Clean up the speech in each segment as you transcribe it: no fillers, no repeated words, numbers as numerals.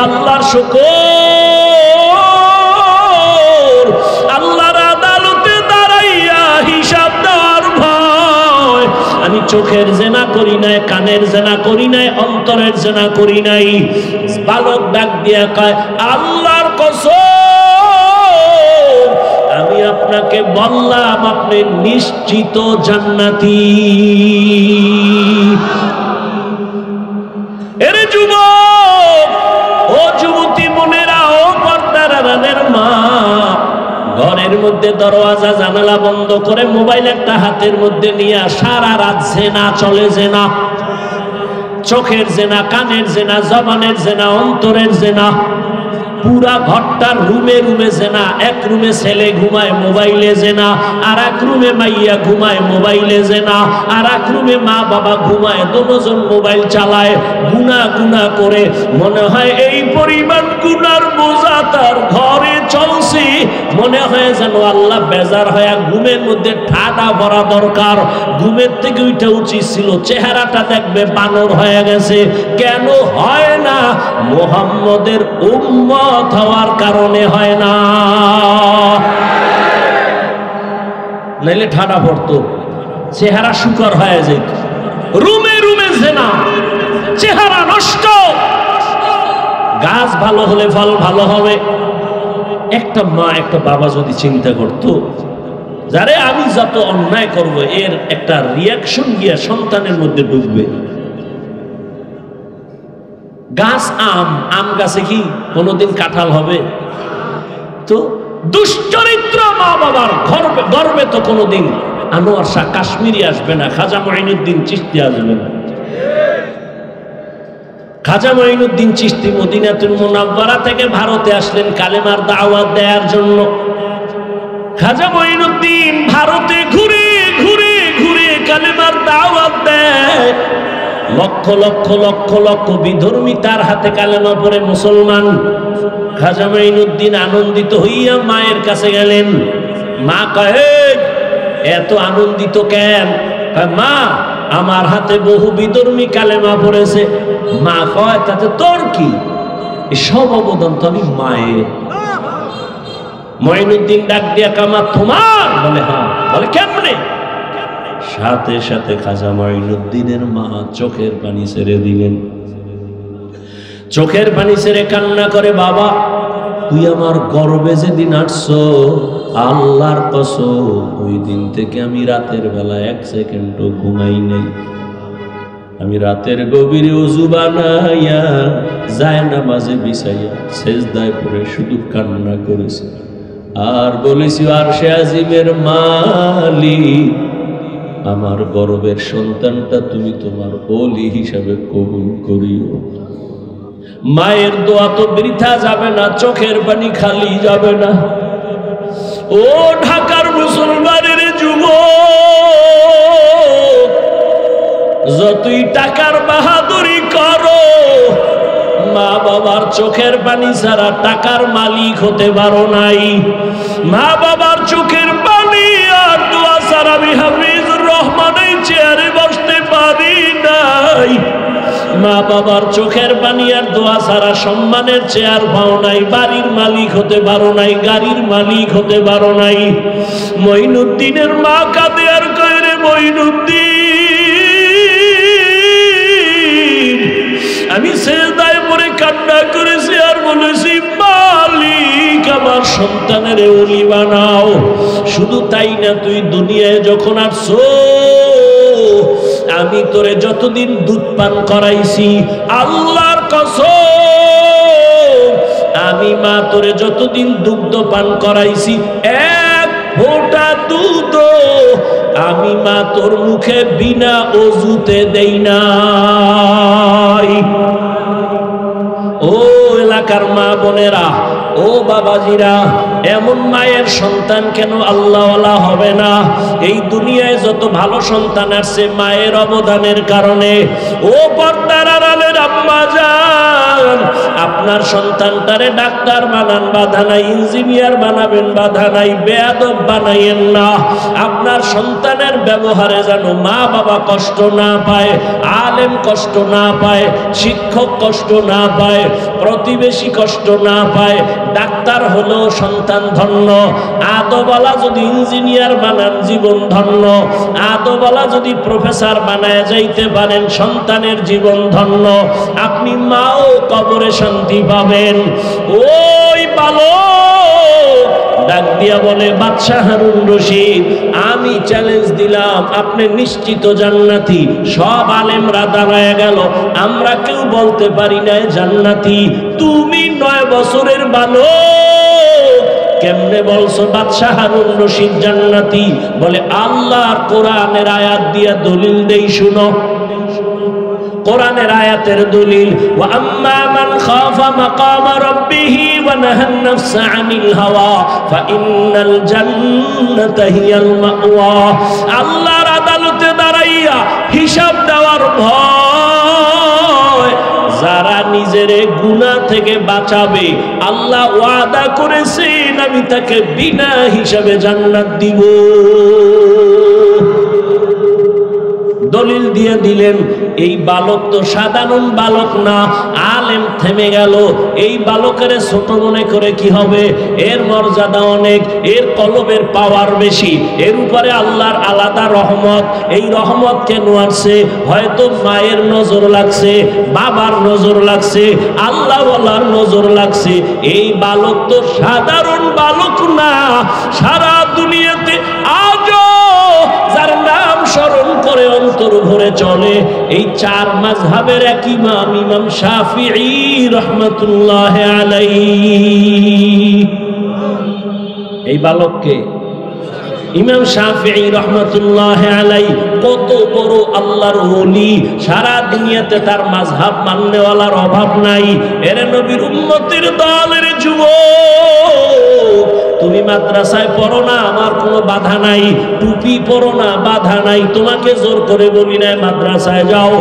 আল্লাহর শুকর, আল্লাহর আদালতে দাঁড়াইয়া হিসাব দেওয়ার ভয়। আমি চোখের জেনা করি নাই, কানের জেনা করি নাই, অন্তরের জেনা করি নাই। বালক ডাক দিয়া কয়, আল্লাহর কসম, আমি আপনাকে বললাম আপনি নিশ্চিত জান্নাতি। এরে যুবক, ও যুবতী বোনেরা, ও পর্দার আড়ালের মা, ঘরের মধ্যে দরওয়াজা জানালা বন্ধ করে মোবাইল একটা হাতের মধ্যে নিয়ে সারা রাত জেনা চলে। জেনা, চোখের জেনা, কানের জেনা, জবানের জেনা, অন্তরের জেনা। পুরা ঘরটার রুমে রুমে জেনা। এক রুমে ছেলে ঘুমায়, মোবাইলে জেনা। আর এক রুমে মাইয়া ঘুমায়, মোবাইলে জেনা। আর এক রুমে মা বাবা ঘুমায়, দুজন মোবাইল চালায়। গুনাহ গুনাহ করে মনে হয় এই পরিমাণ গুনার বোঝা তার ঘরে চলছে, মনে হয় যেন আল্লাহ বেজার হয়ে ঘুমের মধ্যে ঠাডা ভরা দরকার। ঘুমের থেকে উঠে উচিত ছিল চেহারাটা দেখবে বানর হয়ে গেছে। কেন হয় না? মুহাম্মদের উম্মত হওয়ার কারণে হয় না, নাইলে ঠাডা পড়তো, চেহারা শুকর হয়ে যেত। রুমে রুমে জেনা, চেহারা নষ্ট। গাছ ভালো হলে ফল ভালো হবে। একটা মা একটা বাবা যদি চিন্তা করতো, যারে আমি যত অন্যায় করব এর একটা রিয়াকশন গিয়া সন্তানের মধ্যে ঢুকবে। গাছ আম গাছে কি কোনোদিন কাঁঠাল হবে? তো দুশ্চরিত্র মা বাবার গর্বে তো কোনোদিন আনোয়ার শাহ কাশ্মীরি আসবে না, খাজা মঈনুদ্দিন চিশতি আসবে না। খাজা মঈনুদ্দিন চিশতি মদিনাতুল মুনাওয়ারা থেকে ভারতে আসলেন কালেমার দাওয়াত দেওয়ার জন্য। খাজা মঈনুদ্দিন ভারতে ঘুরে ঘুরে ঘুরে কালেমার দাওয়াত দেয়। লক্ষ লক্ষ লক্ষ লক্ষ বিধর্মী তার হাতে কালেমা পড়ে মুসলমান। খাজা মঈনুদ্দিন আনন্দিত হইয়া মায়ের কাছে গেলেন। মা কহে, এত আনন্দিত কেন? মা, আমার হাতে বহু বিধর্মী কালেমা পড়েছে। মা কয়, তাতে তোর কি? সব অবদান তো আমি মায়ের। মঈনুদ্দিন ডাক দিয়া কামা তোমার? বলে হ্যাঁ। বলে কেমনে? সাথে সাথে খাজা মঈনুদ্দিনের মা চোখের পানি ছেড়ে দিলেন। চোখের পানি ছেড়ে কান্না করে, বাবা তুই আমার গর্বে যেদিন আসছো, আল্লাহর কসম ওই দিন থেকে আমি রাতের বেলা এক সেকেন্ডও ঘুমাই নাই। আমি রাতের গভীরে ওযু বানাইয়া জায়নামাজে বিছাইয়া সেজদায় পড়ে শুধু কান্না করেছি আর বলেছি, আরশে আজিমের মালিক, আমার গর্বের সন্তানটা তুমি তোমার ওলি হিসাবে কবুল করিও। মায়ের দোয়া তো বৃথা যাবে না, চোখের পানি খালি যাবে না। ও ঢাকার মুসলমানের যুবক, যতই টাকার বাহাদুরি করো, মা বাবার চোখের পানি ছাড়া টাকার মালিক হতে পারো নাই। মা বাবার চোখের পানি আর দোয়া ছাড়া আমি হাফিজুর রহমানের চেয়ারে বসতে পারি নাই। মা বাবার চোখের পানি আর দোয়া ছাড়া সম্মানের চেয়ার পাও নাই, বাড়ির মালিক হতে পারো নাই, গাড়ির মালিক হতে পারো নাই। মঈনুদ্দিনের মা কাঁদে আর কয়, রে মঈনুদ্দিন, আমি সেজদায় পড়ে কান্না করেছি আর বলেছি, মালিক আমার সন্তানের ওলি বানাও। শুধু তাই না, তুই দুনিয়ায় যখন আসছো, আমি তোরে যতদিন দুধ পান করাইছি, আল্লাহর কসম, আমি মা তোরে যতদিন দুগ্ধ পান করাইছি, এক ফোঁটা দুধ আমি মা তোর মুখে বিনা ওযুতে দেই নাই। ও এলাকার মা বোনেরা, ও বাবাজিরা, এমন মায়ের সন্তান কেন আল্লাহওয়ালা হবে না? এই দুনিয়ায় যত ভালো সন্তান আসছে মায়ের অবদানের কারণে। ও পর্দার আড়ালের আম্মা জান, আপনার সন্তানটারে ডাক্তার বানান, বাধা নাই। ইঞ্জিনিয়ার বানাবেন, বাধা নাই। বেয়াদব বানাইয়েন না। আপনার সন্তানের ব্যবহারে যেন মা বাবা কষ্ট না পায়, আলেম কষ্ট না পায়, শিক্ষক কষ্ট না পায়, প্রতিবেশী কষ্ট না পায়। ডাক্তার হলেও সন্তান ধন্য। আদওয়ালা যদি ইঞ্জিনিয়ার বানান জীবন ধন্য। আদওয়ালা যদি প্রফেসর বানায় যাইতে পারেন সন্তানের জীবন ধন্য। আপনি মাও কবরে শান্তি পাবেন। ওই বালক ডাক দিয়া বলে, বাদশাহ হারুন রশিদ, আমি চ্যালেঞ্জ দিলাম, আপনি নিশ্চিত জান্নাতি। সব আলেমরা দাঁড়ায় গেল, আমরা কেউ বলতে পারি না জান্নাতি। তুমি 9 বছরের বালক, কেমনে বলছো বাদশাহ হারুন রশিদ জান্নাতি? বলে, আল্লাহর কোরআনের আয়াত দিয়া দলিল দেই, শুনো। কোরআনের আয়াতের দলিল, ওয়া আম্মা মান খাফা মাকাম রাব্বিহি ওয়া নাহান নাফসা আনিল হাওয়া ফাইন্নাল জান্নাতা হিয়াল মাওয়া। আল্লাহর আদালতে দাঁড়াইয়া হিসাব দেওয়ার ভয় যারা নিজের গুনাহ থেকে বাঁচাবে, আল্লাহ ওয়াদা করেছেন আমি তাকে বিনা হিসাবে জান্নাত দিব। দলিল দিয়ে দিলেন। এই বালক তো সাধারণ বালক না, আলেম। থেমে গেল। এই বালকের ছোট মনে করে কি হবে? এর মর্যাদা অনেক, এর কলবের পাওয়ার বেশি, এর উপরে আল্লাহর আলাদা রহমত। এই রহমত কেন আসছে? হয়তো মায়ের নজর লাগছে, বাবার নজর লাগছে, আল্লাহওয়ালার নজর লাগছে। এই বালক তো সাধারণ বালক না। সারা দুনিয়াতে আজও যার নাম স্মরণ করে অন্তর ভরে চলে এই 4 মাযহাবের এক ইমাম, ইমাম শাফিঈ রাহমাতুল্লাহ আলাইহি। এই বালককে ইমাম শাফিঈ রাহমাতুল্লাহ আলাইহি কত বড় আল্লাহর ওলি। সারা দুনিয়াতে তার মাযহাব মাননেওয়ালার অভাব নাই। এর নবীর উম্মতের দলের যুবক, তুমি মাদ্রাসায় পড়ো না, আমার কোনো বাধা নাই। টুপি পড়ো না, বাধা নাই। তোমাকে জোর করে বলি নাই মাদ্রাসায় যাও।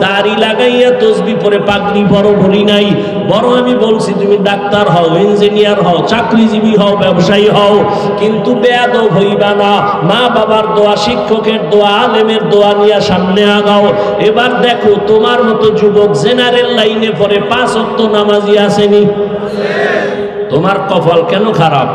দাড়ি লাগাইয়া তসবি পরে পাগড়ি পরো বলি নাই। বরং আমি বলছি তুমি ডাক্তার হও, ইঞ্জিনিয়ার হও, চাকরিজীবী হও, ব্যবসায়ী হও, কিন্তু বেয়াদব হইবা না। মা বাবার দোয়া, শিক্ষকের দোয়া, আলেমের দোয়া নিয়ে সামনে আগাও। এবার দেখো তোমার মতো যুবক জেনারেল লাইনে পড়ে 5 ওয়াক্ত নামাজি আসেনি। তোমার কপাল কেন খারাপ?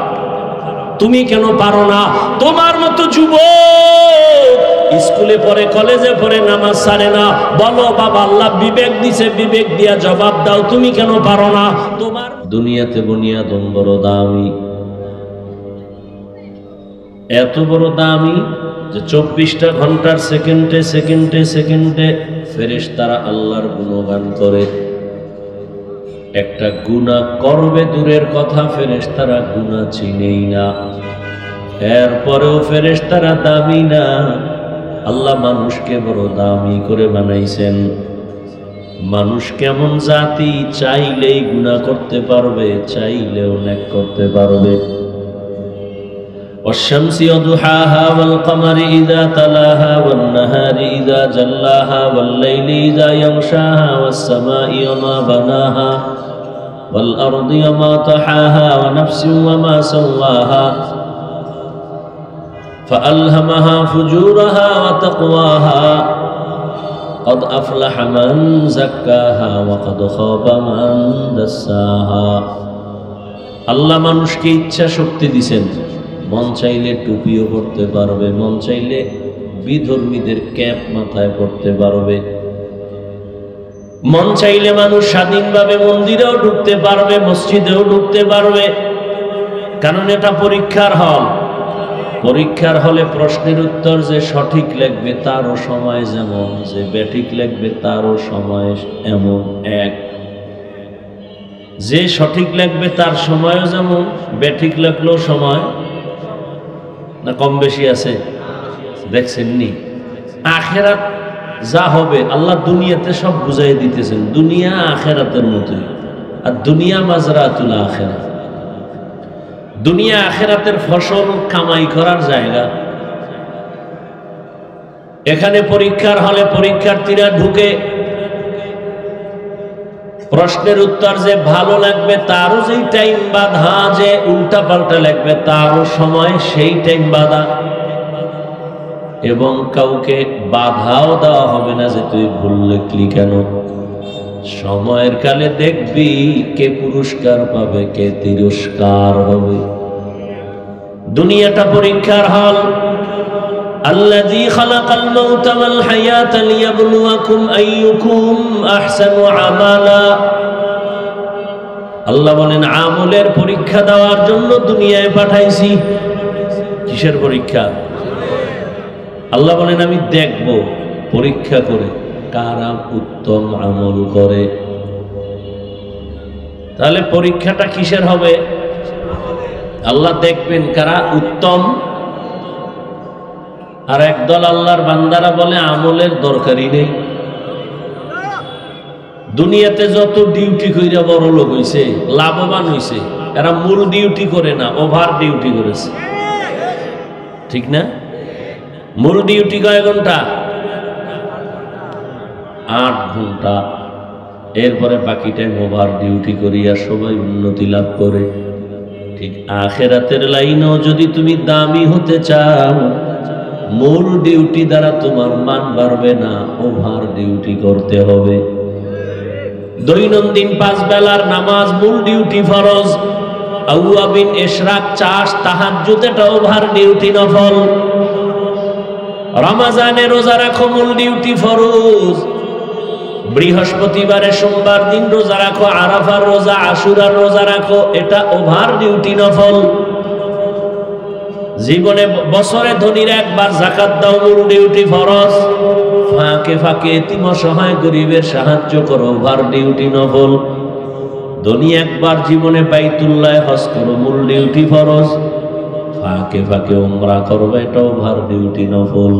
তুমি কেন পারো না? তোমার মতো যুবক স্কুলে পড়ে, কলেজে পড়ে, নামাজ ছাড়ে না। বলো বাবা, আল্লাহ বিবেক দিছে, বিবেক দিয়া জবাব দাও। তুমি কেন পারো না? তোমার দুনিয়াতে বুনিয়াদম বড় দামি, এত বড় দামি যে 24টা ঘন্টার সেকেন্ডে সেকেন্ডে সেকেন্ডে ফেরেশতারা আল্লাহর গুণগান করে। একটা গুনাহ করবে দূরের কথা, ফেরেশতারা গুনাহ চিনেই না। এরপরেও ফেরেশতারা দামি না। আল্লাহ মানুষকে বড় দামি করে বানাইছেন। মানুষ কেমন জাতি? চাইলেই গুনাহ করতে পারবে, চাইলেও নেক করতে পারবে। والشمس وضحاها والقمر إذا تلاها والنهار إذا جلاها والليل إذا يغشاها والسماء وما بناها والأرض وما طحاها ونفس وما سواها فألهمها فجورها وتقواها قد أفلح من زكاها وقد خاب من دساها। আল্লাহ মানুষকে ইচ্ছা শক্তি দিয়েছেন। মন চাইলে টুপিও পড়তে পারবে, মন চাইলে বিধর্মীদের ক্যাপ মাথায় পড়তে পারবে, মন চাইলে মানুষ স্বাধীনভাবে মন্দিরেও ঢুকতে পারবে, মসজিদেও ঢুকতে পারবে। কারণ এটা পরীক্ষার হল। পরীক্ষার হলে প্রশ্নের উত্তর যে সঠিক লিখবে তারও সময় যেমন, যে বেঠিক লিখবে তারও সময় এমন এক। যে সঠিক লিখবে তার সময়ও যেমন, বেঠিক লিখলেও সময় না কম বেশি আছে? দেখছেননি? আখেরাত যা হবে আল্লাহ দুনিয়াতে সব বুঝাই দিতেছেন। দুনিয়া আখেরাতের মতোই। আর দুনিয়া মাজরাতুল আখিরাত। দুনিয়া আখিরাতের ফসল কামাই করার জায়গা। এখানে পরীক্ষার হলে পরীক্ষার্থীরা ঢুকে, প্রশ্নের উত্তর যে ভালো লাগবে তারও যেই টাইম বাধা, যে উল্টা পাল্টা লাগবে তারও সময় সেই টাইম বাধা, এবং কাউকে বাধাও দেওয়া হবে না যে তুই ভুল লিখলি কেন। সময়ের কালে দেখবি কে পুরস্কার পাবে, কে তিরস্কার হবে। দুনিয়াটা পরীক্ষার হল। আল্লাযী খালাকাল মাউতা ওয়াল হায়াতা লিয়াবলুয়াকুম আইয়ুকুম আহসানু আমালা। আল্লাহ বলেন আমলের পরীক্ষা দেওয়ার জন্য দুনিয়ায় পাঠাইছি। কিসের পরীক্ষা? আল্লাহ বলেন আমি দেখব পরীক্ষা করে কারা উত্তম আমল করে। তাহলে পরীক্ষাটা কিসের হবে? আল্লাহ দেখবেন কারা উত্তম। আর একদল আল্লাহর বান্দারা বলে আমলের দরকারই নেই। দুনিয়াতে যত ডিউটি কইরা বড় লোক হইছে, লাভবান হইছে, এরা মূল ডিউটি করে না, ওভার ডিউটি করেছে। ঠিক না? মূল ডিউটি কয় ঘন্টা? 8 ঘন্টা। এরপরে বাকি টাইম ওভার ডিউটি করিয়া সবাই উন্নতি লাভ করে। ঠিক আখিরাতের লাইনেও যদি তুমি দামি হতে চাও, মূল ডিউটি দ্বারা তোমার মান বাড়বে না, ওভার ডিউটি করতে হবে। দৈনন্দিন 5 বেলার নামাজ মূল ডিউটি ফরজ। আউয়াবিন, ইশরাক, চাষ, তাহাজ্জুদ এটা ওভার ডিউটি নফল। রমজানে রোজা রাখো মূল ডিউটি ফরজ। বৃহস্পতিবারে সোমবার দিন রোজা রাখো, আরাফার রোজা, আশুরার রোজা রাখো, এটা ওভার ডিউটি নফল। জীবনে বছরে ধনীর একবার যাকাত দাও মূল ডিউটি ফরজ। ফাঁকে ফাঁকে এতিম অসহায় গরিবের সাহায্য করো, ওভার ডিউটি নফল। ধনী একবার জীবনে বাইতুল্লাহ হজ করো মূল ডিউটি ফরজ। ফাঁকে ফাঁকে উমরা করবে, এটা ওভার ডিউটি নফল।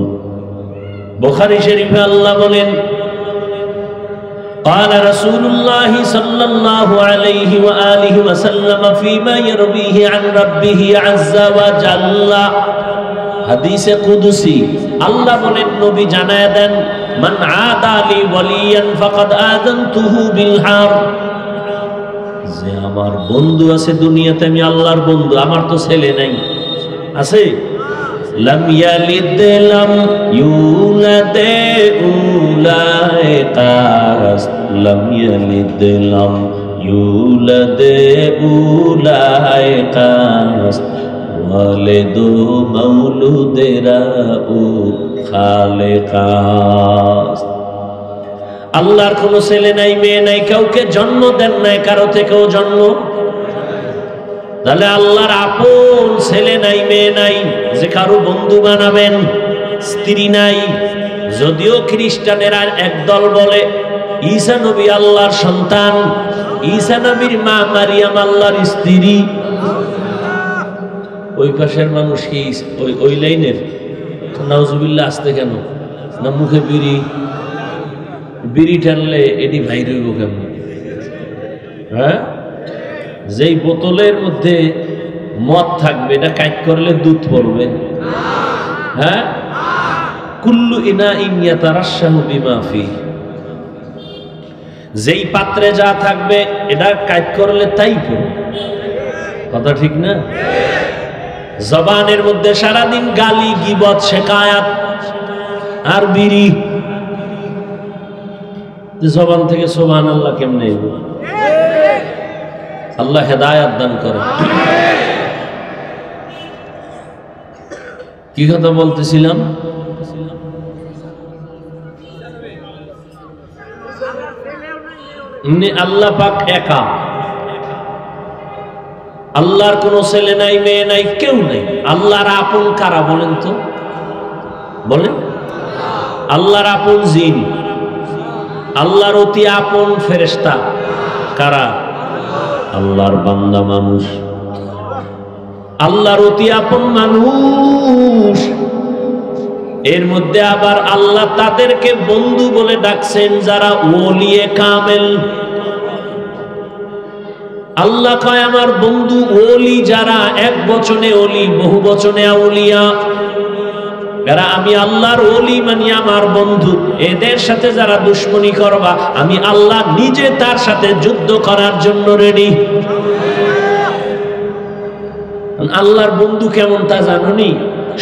বুখারী শরীফে আল্লাহ বলেন قال رسول الله صلى الله عليه وآله وسلم فيما يرويه عن ربه عز وجل। হাদিসে কুদসি আল্লাহ বলেন, নবী জানায় দেন, মান আদা লি ওয়ালিয়ান ফাকাদ আযানতুহু বিল হারব। যে আমার বন্ধু আছে দুনিয়াতে, আমি আল্লাহর বন্ধু, আমার তো ছেলে নাই, আছে? লাম ইয়ালিদ লাম ইউলাদ উলাইকা, লাম ইয়ালিদ লাম ইউলাদ উলাইকা, ওয়ালিদু মাউলুদেরা ও খালেকা। আল্লাহর কোনো ছেলে নাই, মেয়ে নাই, কাউকে জন্ম দেন নাই, কারো থেকেও জন্ম। তাহলে আল্লাহর আপন ছেলে নাই, মেয়ে নাই, যে কারো বন্ধু বানাবেন। স্ত্রী নাই, যদিও খ্রিস্টানেরা একদল বলে ঈসা নবী আল্লাহর সন্তান, ঈসা নবীর মা মারিয়াম আল্লাহর স্ত্রী। ওই পাশের মানুষ কি ওই লাইনের? নাউজুবিল্লাহ, আসতে কেন না? মুখে বিড়ি টানলে এটি ভাইর হইব কেমন? হ্যাঁ, যেই বোতলের মধ্যে মদ থাকবে এটা কাইট করলে দুধ পড়বে। হ্যাঁ, কুল্লু ইনাইন ইয়াতারাশাহু বিমা ফিহি, যেই পাত্রে যা থাকবে এটা কাইট করলে তাই পড়বে। কথা ঠিক না? জবানের মধ্যে সারাদিন গালি, গীবত, শিকায়াত আর বিড়ি, জবান থেকে সুবহানাল্লাহ কেমনে? আল্লাহ হেদায়েত দান করে। কি কথা বলতেছিলাম? আল্লাহ পাক একা, আল্লাহর কোনো ছেলে নাই, মেয়ে নাই, কেউ নাই। আল্লাহর আপন কারা বলেন তো? বলেন। আল্লাহর আপন জিন, আল্লাহর অতি আপন ফেরেশতা কারা? আল্লাহর বান্দা মানুষ। আল্লাহর অতি আপন মানুষ, এর মধ্যে আবার আল্লাহ তাদেরকে বন্ধু বলে ডাকছেন যারা ওলিয়ে কামেল। আল্লাহ কয় আমার বন্ধু ওলি যারা, এক বচনে ওলি, বহু বচনে আউলিয়া, এরা আমি আল্লাহর ওলি মানে আমার বন্ধু। এদের সাথে যারা দুশ্মনী করবা, আমি আল্লাহ নিজে তার সাথে যুদ্ধ করার জন্য রেডি। আল্লাহর বন্ধু কেমন তা জানোনি?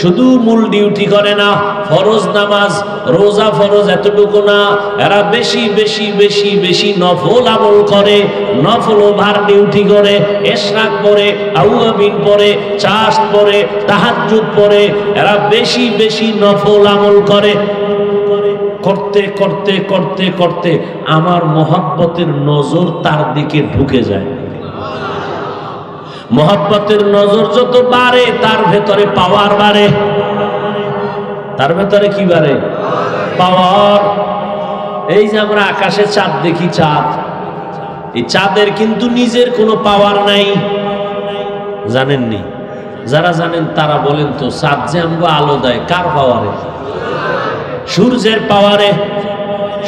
শুধু মূল ডিউটি করে না, ফরজ নামাজ রোজা ফরজ এতটুকু না, এরা বেশি বেশি বেশি বেশি নফল আমল করে, নফল ওভার ডিউটি করে, ইশরাক পড়ে, আউয়াবিন পড়ে, চাষ পড়ে, তাহাজ্জুদ পড়ে, এরা বেশি বেশি নফল আমল করে। করতে করতে করতে করতে আমার মহব্বতের নজর তার দিকে ঢুকে যায়। মহব্বতের নজর যত বাড়ে তার ভেতরে পাওয়ার বাড়ে। তার ভেতরে কি বাড়ে? পাওয়ার। এই যে আমরা আকাশে চাঁদ দেখি, চাঁদ, এই চাঁদের কিন্তু নিজের কোনো পাওয়ার নাই, জানেননি? যারা জানেন তারা বলেন তো, চাঁদ যে আমগো আলো দেয় কার পাওয়ারে? সূর্যের পাওয়ারে।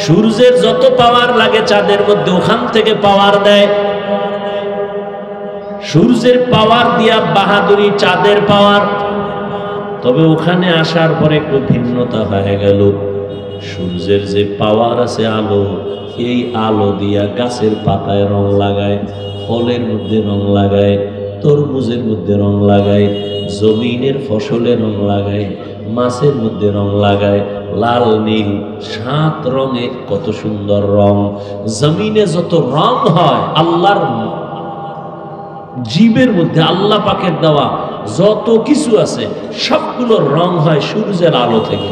সূর্যের যত পাওয়ার লাগে চাঁদের মধ্যে, ওখান থেকে পাওয়ার দেয়। সূর্যের পাওয়ার দিয়া বাহাদুরি চাঁদের পাওয়ার। তবে ওখানে আসার পরে একটু ভিন্নতা হয়ে গেল। সূর্যের যে পাওয়ার আছে আলো, এই আলো দিয়া গাছের পাতায় রং লাগায়, ফলের মধ্যে রং লাগায়, তরমুজের মধ্যে রং লাগায়, জমিনের ফসলে রং লাগায়, মাছের মধ্যে রং লাগায়, লাল নীল 7 রঙে কত সুন্দর রং। জমিনে যত রং হয় আল্লাহর জীবের মধ্যে, আল্লাহ পাকের দেওয়া যত কিছু আছে সবগুলোর রং হয় সূর্যের আলো থেকে।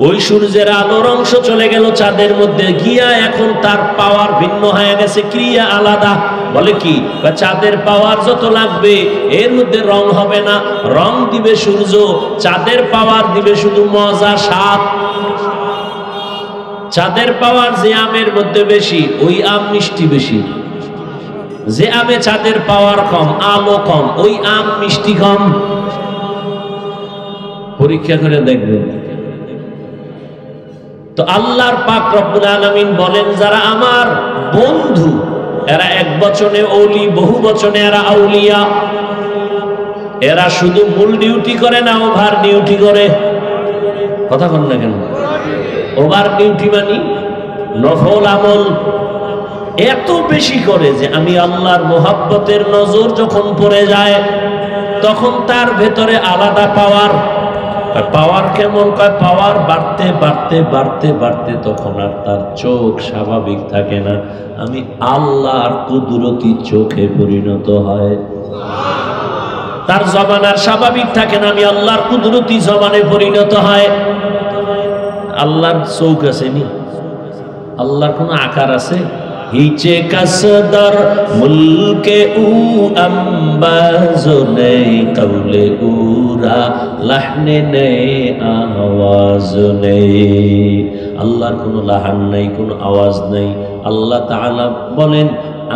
ওই সূর্যের আলোর অংশ চলে গেল চাঁদের মধ্যে গিয়া, এখন তার পাওয়ার ভিন্ন হয়ে গেছে, ক্রিয়া আলাদা। বলে কি? চাঁদের পাওয়ার যত লাগবে এর মধ্যে রং হবে না, রং দিবে সূর্য। চাঁদের পাওয়ার দিবে শুধু মজা, স্বাদ। চাঁদের পাওয়ার যে আমের মধ্যে বেশি, ওই আম মিষ্টি বেশি। যে আমে চাঁদের পাওয়ার কম, আলো কম, ওই আম মিষ্টি কম। পরীক্ষা করে দেখবেন। তো আল্লাহর পাক রব্বুল আলামিন বলেন, যারা আমার বন্ধু এরা এক বচনে ওলি, বহু বচনে এরা আউলিয়া। এরা শুধু মূল ডিউটি করে না, ওভার ডিউটি করে। কথা বল না কেন? ওভার ডিউটি মানে নফল আমল এত বেশি করে যে আমি আল্লাহর মোহাব্বতের নজর যখন পড়ে যায় তখন তার ভেতরে আলাদা পাওয়ার। পাওয়ার কেমন? কয় পাওয়ার বাড়তে বাড়তে বাড়তে বাড়তে তখন আর তার চোখ স্বাভাবিক থাকে না, আমি আল্লাহর কুদরতি চোখে পরিণত হয়। তার জবান আর স্বাভাবিক থাকে না, আমি আল্লাহর কুদরতি জবানে পরিণত হয়। আল্লাহর চোখ আছে নি? আল্লাহর কোন আকার আছে? হিচে কাসদার মুলকে উ আম্বাজো নেই, কৌলে উরা লাহনে নেই, আওয়াজ নেই। আল্লাহর কোনো লাহান নাই, কোনো আওয়াজ নেই। আল্লাহ তাআলা বলেন,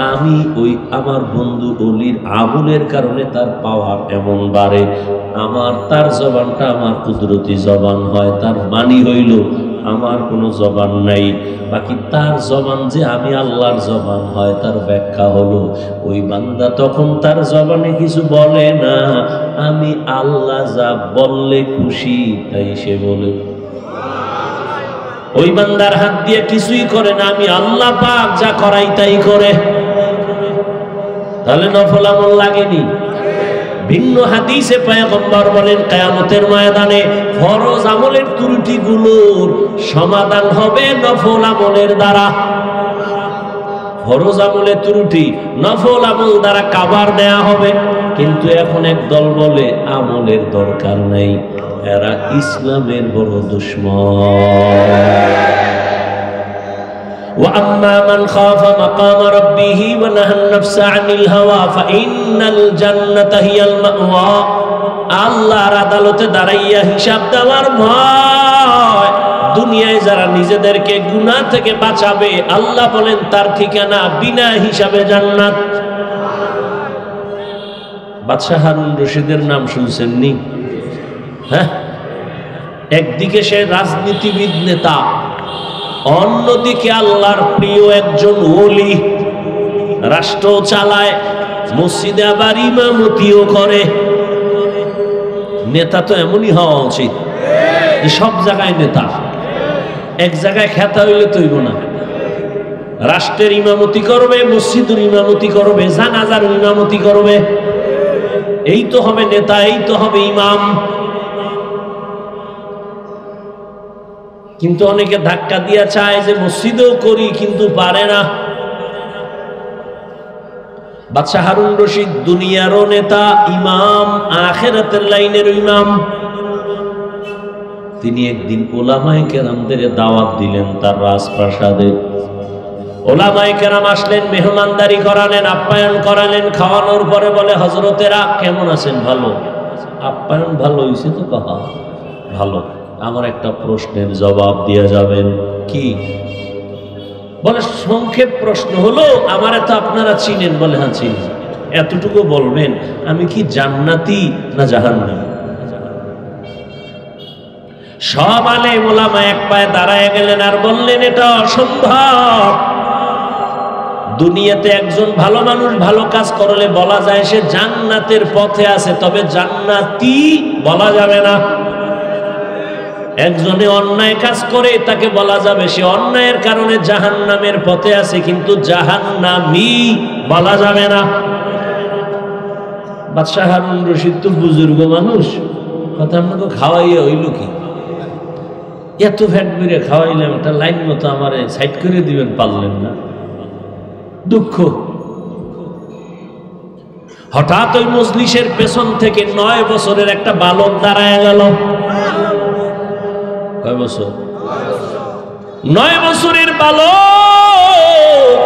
আমি ওই আমার বন্ধু অলির আমলের কারণে তার পাওয়ার এমন বাড়ে। তার জবানটা আমার কুদরতি জবান হয়। তার মানি হইল আমার কোনো জবান নাই, বাকি তার জবান যে আমি আল্লাহর জবান হয়, তার ব্যাখ্যা হলো ওই বান্দা তখন তার জবানে কিছু বলে না, আমি আল্লাহ যা বললে খুশি তাই সে বলে। ওই বান্দার হাত দিয়ে কিছুই করে না, আমি আল্লাহ পাক যা করাই তাই করে। তাহলে নফল আমল লাগেনি? ভিন্ন হাদিসে পয়গম্বর বলেন, কিয়ামতের ময়দানে ফরজ আমলের ত্রুটিগুলোর সমাধান হবে নফল আমলের দ্বারা। ফরজ আমলের ত্রুটি নফল আমল দ্বারা কাভার দেয়া হবে। কিন্তু এখন এক দল বলে আমলের দরকার নাই, এরা ইসলামের বড় দুশমন। وَأَمَّا مَنْ خَافَ مَقَامَ رَبِّهِ وَنَهَى النَّفْسَ عَنِ الْهَوَى فَإِنَّ الْجَنَّةَ هِيَ الْمَأْوَى। আল্লাহর আদালতে দাঁড়াইয়া হিসাব দেওয়ার ভয়। দুনিয়ায় যারা নিজেদেরকে গুনাহ থেকে বাঁচাবে, আল্লাহ বলেন তার ঠিকানা বিনা হিসাবে জান্নাত। বাদশাহ হারুন রশিদের নাম শুনছেন নি? হ্যাঁ, একদিকে সে রাজনীতিবিদ নেতা, অন্যদিকে আল্লাহর প্রিয় একজন ওলি। রাষ্ট্র চালায়, মসজিদে আবার ইমামতিও করে। নেতা তো এমনই হওয়া উচিত, সব জায়গায় নেতা, এক জায়গায় খেতা হইলে তৈব না। রাষ্ট্রের ইমামতি করবে, মসজিদের ইমামতি করবে, জানাজার ইমামতি করবে, এই তো হবে নেতা, এই তো হবে ইমাম। কিন্তু অনেকে ধাক্কা দিয়া চায় যে মসজিদেও করি, কিন্তু পারে না। বাদশাহ হারুন রশিদ দুনিয়ারও নেতা, ইমাম, আখিরাতের লাইনের ইমাম। তিনি একদিন ওলামায়ে কেরামদের দাওয়াত দিলেন তার রাজপ্রাসাদে। ওলামায়ে কেরাম আসলেন, মেহমানদারি করালেন, আপ্যায়ন করালেন। খাওয়ানোর পরে বলে, হযরতেরা কেমন আছেন? ভালো। আপ্যায়ন ভালো হয়েছে তো? কহা ভালো। আমার একটা প্রশ্নের জবাব দিয়ে যাবেন। কি? বলে সংক্ষেপ প্রশ্ন হলো, আমারে তো আপনারা চিনেন। বলে হ্যাঁ চিনি। এতটুকু বলবেন, আমি কি জান্নাতি না জাহান্নামী? সব আলেম ওলামা এক পায়ে দাঁড়ায় গেলেন আর বললেন, এটা অসম্ভব। দুনিয়াতে একজন ভালো মানুষ ভালো কাজ করলে বলা যায় সে জান্নাতের পথে আছে, তবে জান্নাতি বলা যাবে না। একজনে অন্যায় কাজ করে তাকে বলা যাবে সে অন্যায়ের কারণে জাহান্নামের পথে আছে, কিন্তু জাহান্নামী বলা যাবে না। বাদশাহ হারুন রশিদ তো বুজুর্গ মানুষ, কথা আপনাকে খাওয়াইয়া হইল কি? এত ফ্যাট বেড়ে খাওয়াইলাম, একটা লাইন মতো আমার সাইড করে দিবেন, পারলেন না। দুঃখ। হঠাৎ ওই মজলিসের পেছন থেকে 9 বছরের একটা বালক দাঁড়ায় গেল। কয় বছর? 9 বছরের বালক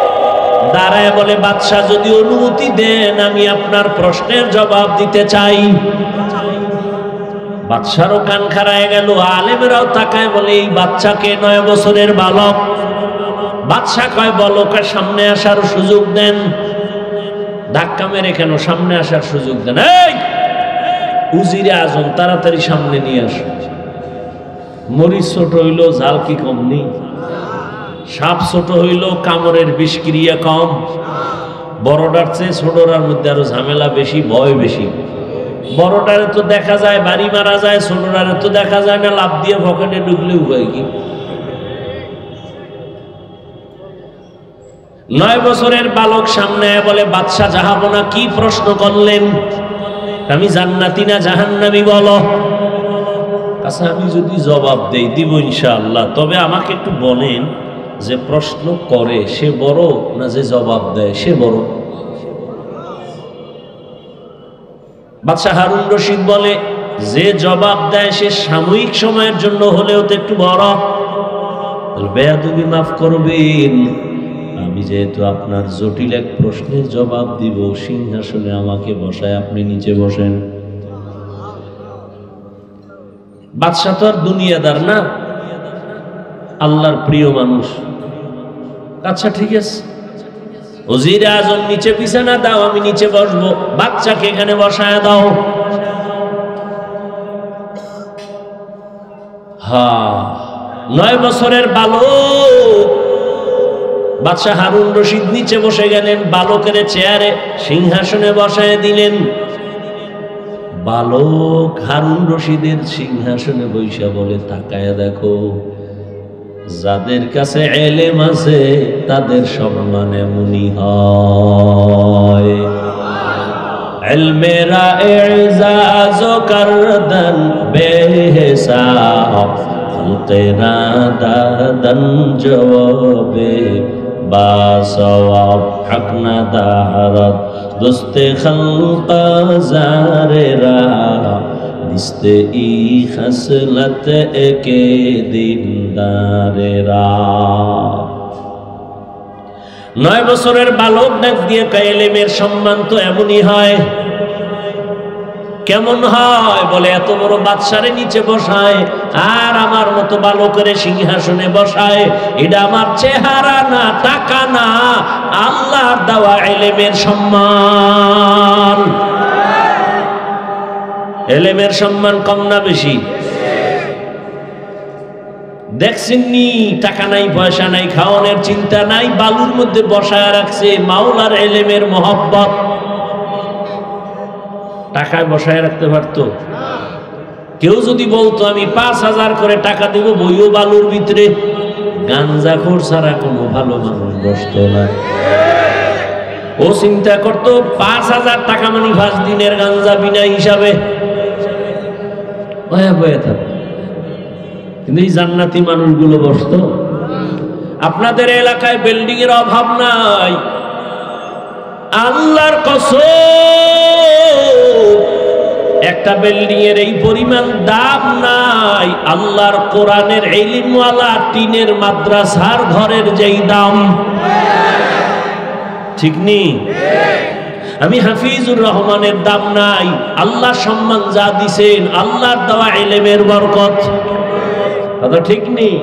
দাঁড়ায় বলে, বাদশাহ যদি অনুমতি দেন আমি আপনার প্রশ্নের জবাব দিতে চাই। বাদশারও কান খাড়ায় গেল, আলেমেরাও তাকায়, বলে এই বাচ্চাকে 9 বছরের বালক। বাদশাহ কয়, বলো। কয়, সামনে আসার সুযোগ দেন। ধাক্কা মেরে কেন? সামনে আসার সুযোগ দেন। এই উজিরে আজম, তাড়াতাড়ি সামনে নিয়ে আসো। মরিচ ছোট হইল, ঝাল কি কম নেই? সাপ ছোট হইল, কামড়ের বিষক্রিয়া কম। বড়টার চেয়ে ছোটটার মধ্যে আরো ঝামেলা বেশি, ভয় বেশি। বড়টারে তো দেখা যায় বাড়ি মারা যায়, ছোটটারে তো দেখা যায় না, লাভ দিয়ে পকেটে ঢুকলে উপায় কি? 9 বছরের বালক সামনে বলে, বাদশাহ জাহাপনা কি প্রশ্ন করলেন? আমি জান্নাতি না জাহান্নামী বলো। আচ্ছা, আমি যদি জবাব দেই দিব ইনশাআল্লাহ, তবে আমাকে একটু বলেন যে প্রশ্ন করে সে বড় না যে জবাব দেয় সে বড়? বাদশাহ হারুন রশিদ বলে, যে জবাব দেয় সে সাময়িক সময়ের জন্য হলেও তো একটু বড়। বেয়াদবি মাফ করবেন, আমি যেহেতু আপনার জটিল এক প্রশ্নের জবাব দিব, সিংহাসনে আমাকে বসায় আপনি নিচে বসেন। বাদশাহ তো আর দুনিয়াদার না, আল্লাহর প্রিয় মানুষ। আচ্ছা ঠিক আছে, ওজিরে আজম নিচে বিছানা দাও, আমি নিচে বসবো, বাচ্চাকে এখানে বসায় দাও। হ্যাঁ, 9 বছরের বালক বাদশাহ হারুন রশিদ নিচে বসে গেলেন, বালকের চেয়ারে সিংহাসনে বসায় দিলেন। বালক হারুন রশিদের সিংহাসনে বৈশা বলে, তাকায় দেখো, যাদের কাছে এলেম আছে তাদের সম্মান এমনই হয়। ইলমেরা ইজাজ করদন বেহিসাব, খলকেরা দাদন জওয়াবে বাসওয়াব, হক না দারত দোস্তে খলক জারেরা, নিস্তে ই খসলত একে দিনদারেরা। 9 বছরের বালক ডাক দিয়ে কয়, ইলমের সম্মান তো এমনই হয়। কেমন হয়? বলে, এত বড় বাদশারে নিচে বসায় আর আমার মতো বালকের সিংহাসনে বসায়। এটা আমার চেহারা না, টাকা না, আল্লাহর দেওয়া ইলমের সম্মান। ইলমের সম্মান কম না বেশি? দেখছেননি? টাকা নাই, পয়সা নাই, খাওয়ানোর চিন্তা নাই, বালুর মধ্যে বসায় রাখছে মাওলার এলেমের মহব্বত। টাকায় বসায় রাখতে পারতো? কেউ যদি বলতো আমি 5,000 করে টাকা দেব, বইও বালুর ভিতরে, গাঞ্জাখোর ছাড়া কোনো ভালো মানুষ বসতো না। ও চিন্তা করতো 5,000 টাকা মানে 5 দিনের গাঞ্জা বিনা হিসাবে বয়ে থাকতো। কিন্তু এই জান্নাতি মানুষগুলো বসতো। আপনাদের এলাকায় বিল্ডিং এর অভাব নাই, আল্লাহর কসম একটা বিল্ডিং এর এই পরিমাণ দাম নাই আল্লাহর কোরআনের ইলমওয়ালা টিনের মাদ্রাসার ঘরের যেই দাম। ঠিক নেই? আমি হাফিজুর রহমানের দাম নাই, আল্লাহ সম্মান যা দিছেন আল্লাহর দেওয়া ইলমের বরকত। কথা ঠিক নেই?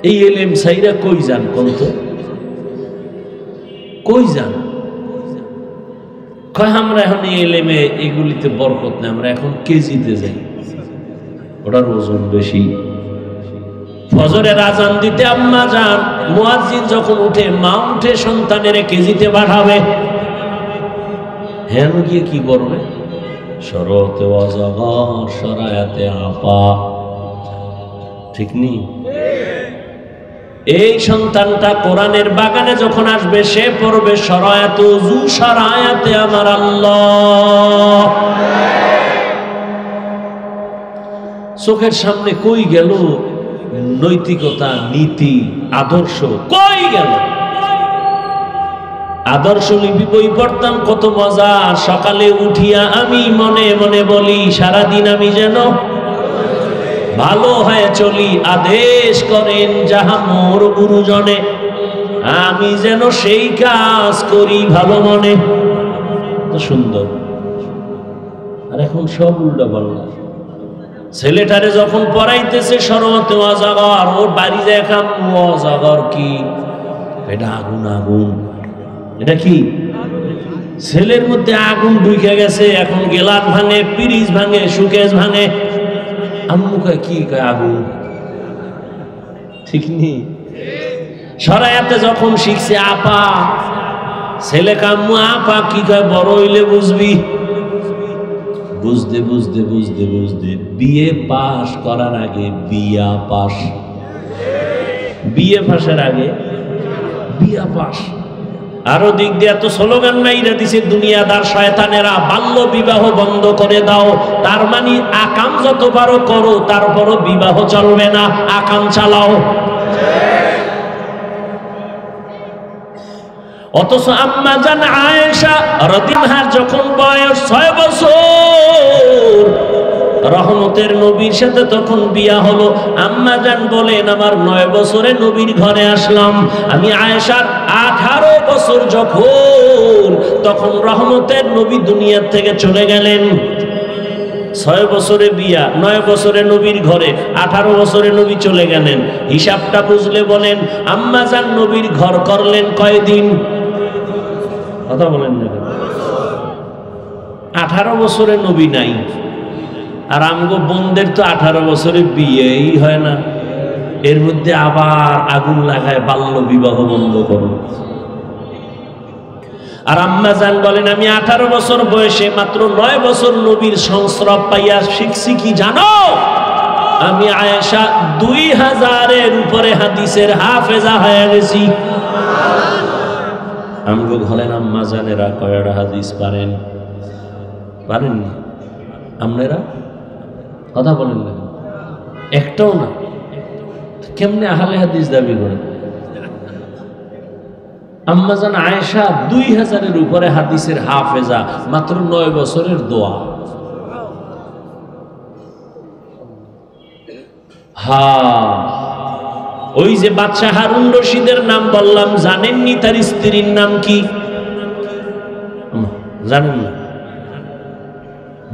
এই ইলম সাইরা কই যান কোন তো? কই যান? কয় আমরা এখন এই ইলমে এগুলিতে বরকত নেই, আমরা এখন কেজিতে যাই, ওটার ওজন বেশি। ফজরের আজান দিতে আম্মা যান, মুয়াজ্জিন যখন উঠে মা উঠে সন্তানের কেজিতে পাঠাবে। হ্যাঁ গিয়ে কি করবে? শরতে ওয়াজাগার শরায়াতে আপা। ঠিক নেই? এই সন্তানটা কোরআনের বাগানে যখন আসবে সে পড়বে শরায়াতে ওযু শরায়াতে আমার আল্লাহ। চোখের সামনে কই গেল নৈতিকতা, নীতি, আদর্শ? কই গেল? আদর্শ লিপি বই পড়তাম, কত মজা। সকালে উঠিয়া আমি মনে মনে বলি সারাদিন আমি যেন ভালো হয়ে চলি, আদেশ করেন যাহা মোর গুরুজনে, আমি যেন সেই কাজ করি ভালো মনে। তো সুন্দর। আর এখন সব উল্টা পাল্টা। ছেলেটারে যখন পড়াইতেছে শরতে ওয়াজাগার, ওর বাড়ি যায় খাম ওয়াজাগার কি? এটা আগুন আগুন। এটা কি? ছেলের মধ্যে আগুন ঢুকে গেছে, এখন গেলাস ভাঙে, পিরিজ ভাঙে, সুকেশ ভাঙে। আম্মু কয় কি? কয় আগুন। ঠিক নেই? শরায়াতে যখন শিখছে আপা, ছেলে কাম্মু আপা কি কয়? বড় হইলে বুঝবি। বুঝতে বুঝতে বুঝতে বুঝতে বিএ পাস করার আগে বিয়া পাস, বিএ পাসের আগে বিয়া পাস। আরো দিক দিয়ে এত স্লোগান মাইরা দিছে দুনিয়াদার শয়তানেরা, বাল্য বিবাহ বন্ধ করে দাও। তার মানে আকাম যত পারো করো, তারপরও বিবাহ চলবে না, আকাম চালাও। অথচ আম্মা জান আয়েশা রাদিয়াল্লাহু আনহা যখন বয়স 6 বছর, রহমতের নবীর সাথে তখন বিয়া হলো। আম্মা জান বলেন আমার 9 বছরে নবীর ঘরে আসলাম। আমি আয়েশার 18 বছর যখন, তখন রহমতের নবী দুনিয়ার থেকে চলে গেলেন। 6 বছরে বিয়া, 9 বছরে নবীর ঘরে, 18 বছরে নবী চলে গেলেন। হিসাবটা বুঝলে বলেন আম্মা জান নবীর ঘর করলেন কয়দিন? কথা বলেন না। 18 বছরে নবী নাই। আর আমগো বোনদের তো 18 বছরে বিয়েই হয় না, এর মধ্যে আবার আগুন লাগায় বাল্য বিবাহ বন্ধ করো। আর আম্মা জান বলেন আমি 18 বছর বয়সে মাত্র 9 বছর নবীর সংস্রব পাইয়া শিখছি কি জানো? আমি আয়েশা 2000-এর উপরে হাদিসের হাফেজা হয়ে গেছি। আমগো ঘরের আম্মা জানেরা কয়টা হাদিস পারেন? পারেন না? আপনারা কথা বলেন না, একটাও না। কেমনে আহলে হাদিস দাবি করেন? আম্মা জান আয়েশা 2000-এর উপরে হাদিসের হাফেজা, মাত্র 9 বছরের দোয়া। ওই যে বাদশা হারুন রশিদের নাম বললাম, জানেননি তার স্ত্রীর নাম কি? জানেন না?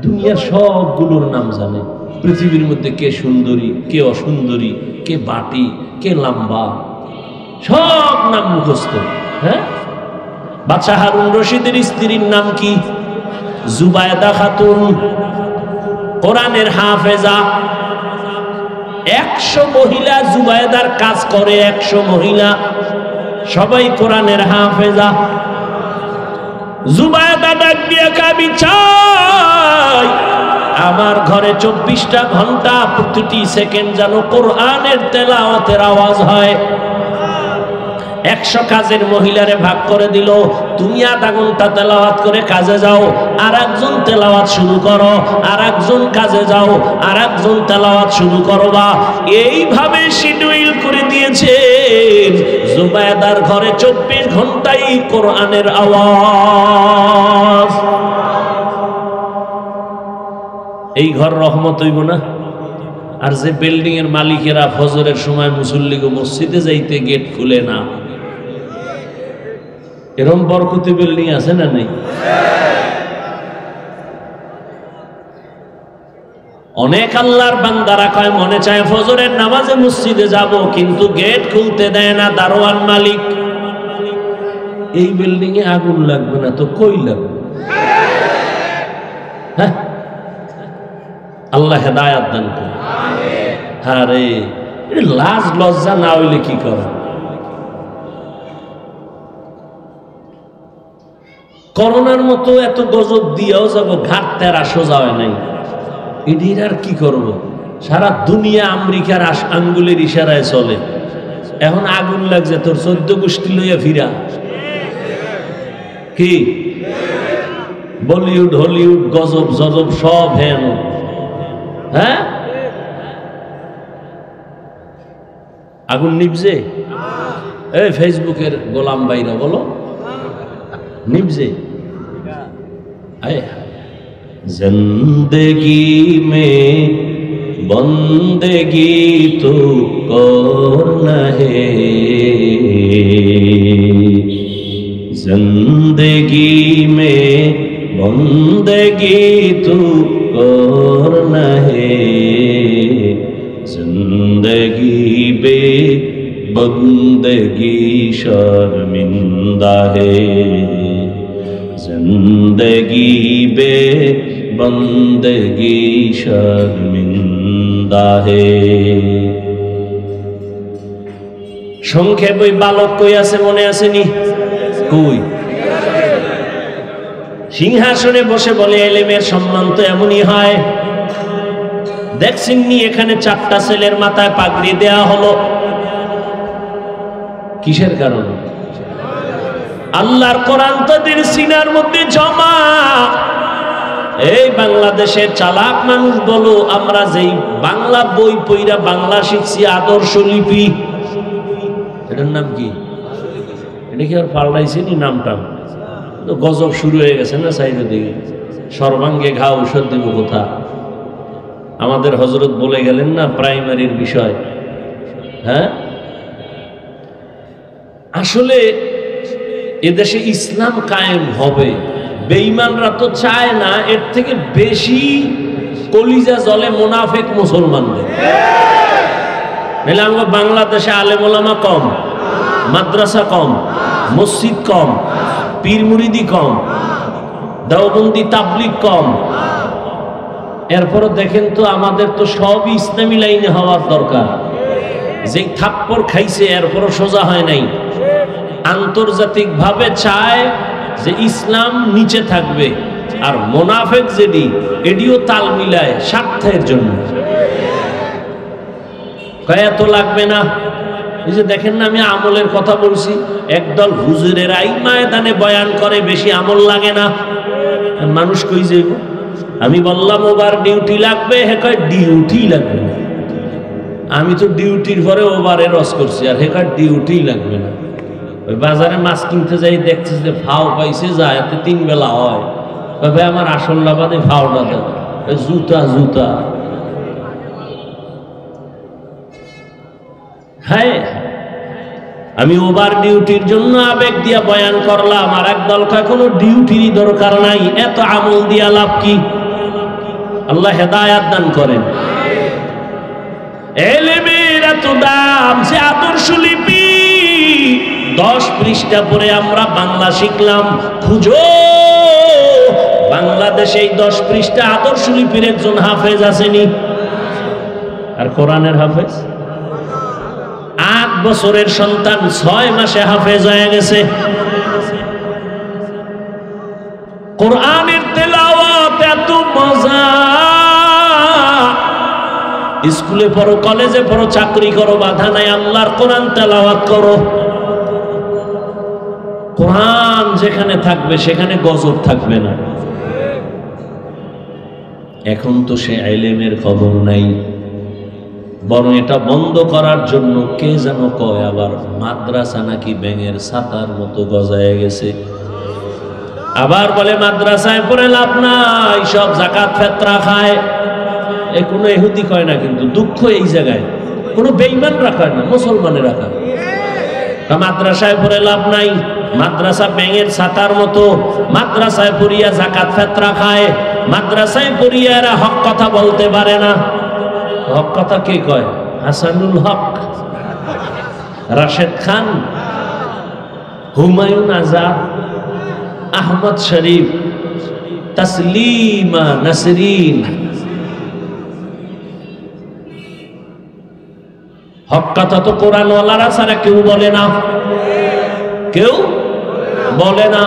দুনিয়ার সবগুলোর নাম জানে। পৃথিবীর মধ্যে কে সুন্দরী, কে অসুন্দরী, কে বাটি, কে লম্বা, সব নাম মুখস্থ। হ্যাঁ, বাদশা হারুন রশিদের স্ত্রীর নাম কি? জুবায়দা খাতুন, কোরআনের হাফেজা। 100 মহিলা জুবায়েদার কাজ করে, 100 মহিলা, সবাই কোরআনের হাফেজা। জুবায়েদা ডাক দিয়ে আমি চাই আমার ঘরে 24টা ঘন্টা প্রতিটি সেকেন্ড যেন কোরআনের তেলাওয়াতের আওয়াজ হয়। 100 কাজের মহিলারে ভাগ করে দিল, তুমি আধা ঘন্টা তেলাওয়াত করে কাজে যাও, আর একজন তেলাওয়াত শুরু করো, আর একজন কাজে যাও, আর একজন তেলাওয়াত শুরু করবা। এইভাবে শিডিউল করে দিয়েছে। জুবায়েদার ঘরে 24 ঘন্টাই কোরআনের আওয়াজ। এই ঘর রহমত হইব না? আর যে বিল্ডিং এর মালিকেরা ফজরের সময় মুসল্লিগো মসজিদে যাইতে গেট খুলে না, এরকম বরকতি বিল্ডিং আছে না নেই? অনেক আল্লাহর বান্দারা কয় মনে চায় ফজরের নামাজে মসজিদে যাব, কিন্তু গেট খুলতে দেয় না দারোয়ান মালিক। এই বিল্ডিং এ আগুন লাগবে না তো কই লাগবে? হ্যাঁ, আল্লাহ হেদায়াত দান করে। আরে লাজ লজ্জা না হইলে কি করে? করোনার মতো এত গজব দিয়েও যাব, ঘাট তেরা সোজা হয় নাই, এটির আর কি করব? সারা দুনিয়া আমেরিকার আঙ্গুলের ইশারায় চলে। এখন আগুন লাগছে তোর 14 গোষ্ঠী লইয়া ফিরা কি? বলিউড হলিউড গজব জজব সব হেন। হ্যাঁ, আগুন নিবজে? এই ফেসবুকের গোলাম ভাইরা বলো, নিবজে? जिंदगी में बंदगी तो करना है, जिंदगी में बंदगी तो करना है, जिंदगी बे बंदगी शर्मिंदा है, जिंदगी बे बंदगी शर्मिंदा है। সংক্ষেপ ওই বালক কই আছে মনে আসেনি? কই? সিংহাসনে বসে বলে ইলমের সম্মান তো এমনই হয়। দেখছেন নি এখানে 4টা ছেলের মাথায় পাগড়ি দেয়া হলো, কিসের কারণে? আল্লাহর কোরআন তাদের সিনার মধ্যে জমা। এই বাংলাদেশের চালাক মানুষ বলো, আমরা যেই বাংলা বই পইরা বাংলা শিখছি আদর্শ লিপি, এটার নাম কি? এটা কি আর পাল্টাইছে নি নামটা? তো গজব শুরু হয়ে গেছে না সাইডের দিকে। সর্বাঙ্গে ঘা ঔষধ দিব কোথা? আমাদের হযরত বলে গেলেন না প্রাইমারির বিষয়। হ্যাঁ, আসলে এদেশে ইসলাম কায়েম হবে। বেঈমানরা তো চায় না, এর থেকে বেশি কলিজা জলে মুনাফিক মুসলমানদের। আমরা বাংলাদেশে আলেম ওলামা কম, মাদ্রাসা কম, মসজিদ কম, পীর মুরিদি কম, দেওবন্দি তাবলিগ কম। এরপরও দেখেন তো আমাদের তো সবই ইসলামী লাইনে হওয়ার দরকার। যে থাপ্পড় খাইছে এরপরও সোজা হয় নাই। আন্তর্জাতিক ভাবে চায় যে ইসলাম নিচে থাকবে, আর মুনাফিক যেটি এটিও তাল মিলায় স্বার্থের জন্য। এত লাগবে না। এই যে দেখেন না, আমি আমলের কথা বলছি, একদল হুজুরেরাই ময়দানে বয়ান করে, বেশি আমল লাগে না। মানুষ কই যাইব? আমি বললাম ওভার ডিউটি লাগবে, হে কয় ডিউটি লাগবে না। আমি তো ডিউটির পরে ওভারে রস করছি, আর হে কয় ডিউটি লাগবে না। ওই বাজারে মাছ কিনতে যাই, দেখছি যে ফাও পাইছে, যায় এতে 3 বেলা হয়। ভাই আমার আসল লাভাতে ফাওটা দেব, জুতা জুতা। হ্যাঁ, আমি ওভার ডিউটির জন্য আবেগ দিয়া বয়ান করলাম, আর একদল কয় কোনো ডিউটিরই দরকার নাই, এত আমল দিয়া লাভ কি? আল্লাহ হেদায়াত দান করেন। ইলমের এত দাম, যে আদর্শ লিপি 10 পৃষ্ঠা পড়ে আমরা বাংলা শিখলাম। খুঁজো বাংলাদেশে এই 10 পৃষ্ঠা আদর্শ লিপির একজন হাফেজ আসেনি? আর কোরআনের হাফেজ 8 বছরের সন্তান 6 মাসে হাফেজ হয়ে গেছে। কোরআনের তেলাওয়াত এত মজা, স্কুলে পড়ো, কলেজে পড়ো, চাকরি করো, বাধা নাই, আল্লাহর কোরআন তেলাওয়াত করো। কোরআন যেখানে থাকবে সেখানে গজব থাকবে না। এখন তো সে ইলমের খবর নাই, বরং এটা বন্ধ করার জন্য কে যেন কয় আবার মাদ্রাসা নাকি ব্যাঙের ছাতার মতো গজায় গেছে। আবার বলে মাদ্রাসায় পড়ে লাভ নাই, সব যাকাত ফেতরা খায়। এ কোনো ইহুদি কয় না, কিন্তু দুঃখ এই জায়গায় কোনো বেঈমান রাখা না, মুসলমানের রাখা। মাদ্রাসায় পড়ে লাভ নাই, মাদ্রাসা ব্যাঙের ছাতার মতো। মাদ্রাসায় পড়িয়া যাকাত ফেতরা খায়, মাদ্রাসায় পড়িয়া এরা হক কথা বলতে পারে না। হক কথা কে কয়? হাসানুল হক, রাশেদ খান, হুমায়ুন আজাদ, আহমদ শরীফ, তসলিমা নাসরিন। হক কথা তো কোরআনওয়ালারা ছাড়া কেউ বলে না, কেউ বলে না।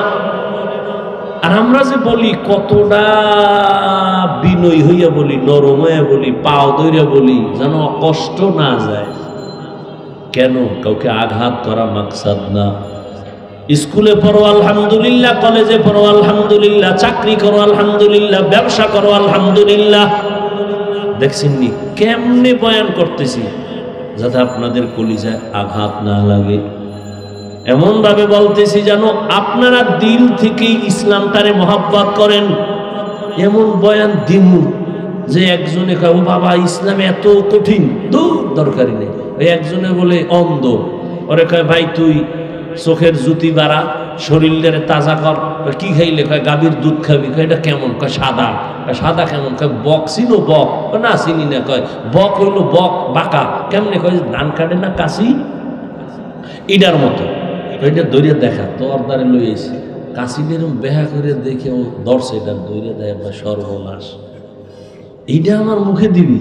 আর আমরা যে বলি কতটা বিনয়ী হইয়া বলি, নরম হইয়া বলি, পাও ধইরা বলি, যেন কষ্ট না যায়। কেন? কাউকে আঘাত করা মাকসাদ না। স্কুলে পড়ো আলহামদুলিল্লাহ, কলেজে পড়ো আলহামদুলিল্লাহ, চাকরি করো আলহামদুলিল্লাহ, ব্যবসা করো আলহামদুলিল্লাহ। দেখছেন নি কেমনে বয়ান করতেছি যাতে আপনাদের কলিজায় আঘাত না লাগে। এমন ভাবে বলতেছি যেন আপনারা দিল থেকে ইসলামটারে মহব্বত করেন। এমন বয়ান দিন যে একজনে কয় ও বাবা ইসলামে এত কঠিন, দরকারই নেই। ওই একজনে বলে অন্ধ, ওরে কয় ভাই তুই চোখের জুতি বাড়া, শরীরের তাজা কর। কি খাইলে? কয় গাভীর দুধ খাবি। কয় এটা কেমন? কয় সাদা। সাদা কেমন? কয় বক। চিনো বক? না চিনি না। কয় বক হইল বক বাঁকা। কেমনে? কয় ধান কাটে না কাশি, ইডার মতো। এটা দৌড়িয়ে দেখা তোর দ্বারে লই এসে কাশি এরকম বেহা করে দেখে ও দর্শে এটা দৌড়িয়ে দেয় বা সর্বনাশ। এইটা আমার মুখে দিবি?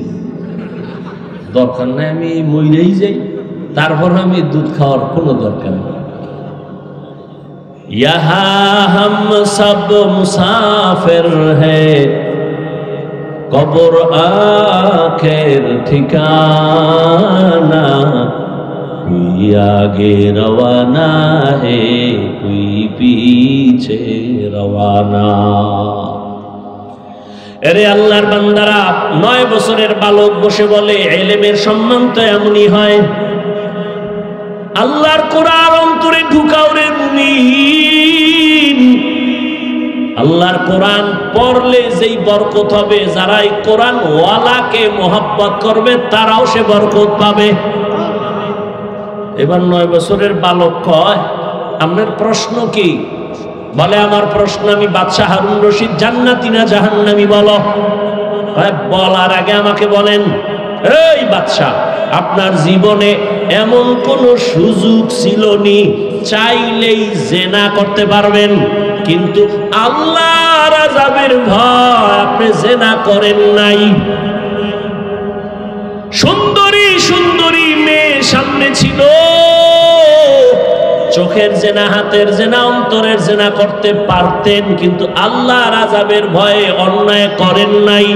দরকার নাই, আমি মইরেই যাই, তারপর আমি দুধ খাওয়ার কোনো দরকার নেই। ইহা হাম সব মুসাফির হ্যায়, কবর আখের ঠিকানা। कोई आगे रवाना है, कोई पीछे रवाना। এরে আল্লাহর বান্দারা, 9 বছরের বালক বসে বলে ইলমের সম্মান তো এমনই হয়। আল্লাহর কোরআন অন্তরে ঢুকাও রে মুমিন। আল্লাহর কোরআন পড়লে যেই বরকত হবে, যারা এই কোরআন ওয়ালাকে মহব্বত করবে তারাও সে বরকত পাবে। এবার 9 বছরের বালক কয় আপনার প্রশ্ন কি? বলে আমার প্রশ্ন, আমি বাদশাহ হারুন রশিদ জান্নাতি না জাহান্নামী বলো। বলার আগে আমাকে বলেন, এই বাদশাহ আপনার জীবনে এমন কোন সুযোগ ছিল নি চাইলেই জেনা করতে পারবেন, কিন্তু আল্লাহর আযাবের ভয় আপনি জেনা করেন নাই? সুন্দরী সুন্দরী মেয়ে সামনে ছিল, চোখের জেনা, হাতের জেনা, অন্তরের জেনা করতে পারতেন, কিন্তু আল্লাহর আযাবের ভয়ে অন্যায় করেন নাই।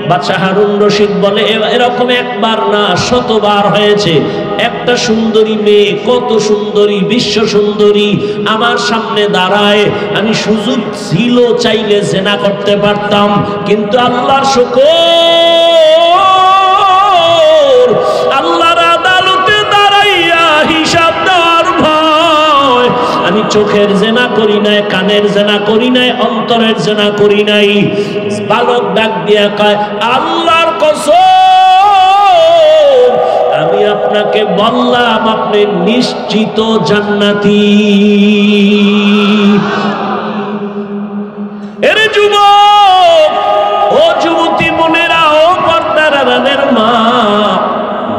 বাদশাহ হারুন রশিদ বলে এরকম একবার না, শতবার হয়েছে। একটা সুন্দরী মেয়ে, কত সুন্দরী, বিশ্ব সুন্দরী আমার সামনে দাঁড়ায়, আমি সুযোগ ছিল চাইলে জেনা করতে পারতাম, কিন্তু আল্লাহর শুকর, আল্লাহর আদালতে দাঁড়াইয়া হিসাব দেওয়ার ভয় আমি চোখের জেনা করি নাই, কানের জেনা করি নাই, অন্তরের জেনা করি নাই। বালক ডাক দিয়া কয় আল্লাহর কসম, আমি আপনাকে বললাম আপনি নিশ্চিত জান্নাতি। এরে যুবক, ও যুবতী বোনেরা, ও পর্দার আড়ালের মা,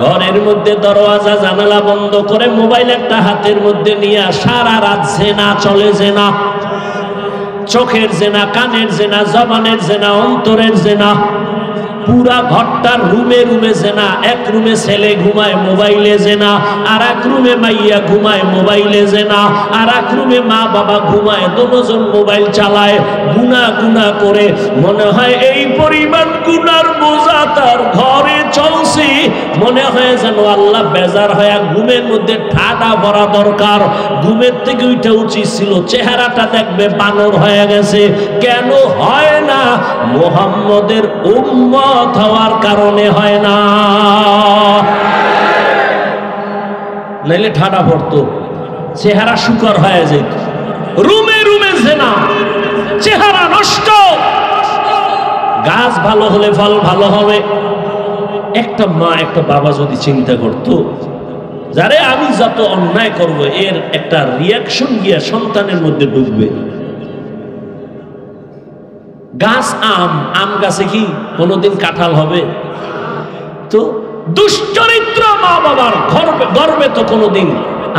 ঘরের মধ্যে দরওয়াজা জানালা বন্ধ করে মোবাইল একটা হাতের মধ্যে নিয়ে সারা রাত জেনা চলে। জেনা, চোখের জেনা, কানের জেনা, জবানের জেনা, অন্তরের জেনা। পুরা ঘরটার রুমে রুমে জেনা, এক রুমে ছেলে ঘুমায় মোবাইলে জেনা, আর এক রুমে মাইয়া ঘুমায় মোবাইলে জেনা, আর এক রুমে মা বাবা ঘুমায়, দুজন মোবাইল চালায়, গুনাহ গুনাহ করে। মনে হয় এই পরিমাণ গুনার বোঝা তার ঘরে চলছে, মনে হয় যেন আল্লাহ বেজার হয়ে ঘুমের মধ্যে ঠাডা ভরা দরকার। ঘুমের থেকে উঠে উচিত ছিল চেহারাটা দেখবে বানর হয়ে গেছে। কেন হয় না? মুহাম্মদের উম্মত হওয়ার কারণে হয় না, নাইলে ঠাডা পড়তো, চেহারা শুকর হয়ে যেত। রুমে রুমে জেনা, চেহারা নষ্ট। গাছ ভালো হলে ফল ভালো হবে। একটা মা একটা বাবা যদি চিন্তা করত, যারে আমি যত অন্যায় করব এর একটা রিয়াকশন গিয়া সন্তানের মধ্যে ঢুকবে। গাছ আম গাছে কি কোনোদিন কাঁঠাল হবে? তো দুশ্চরিত্র মা বাবার গর্বে তো কোনোদিন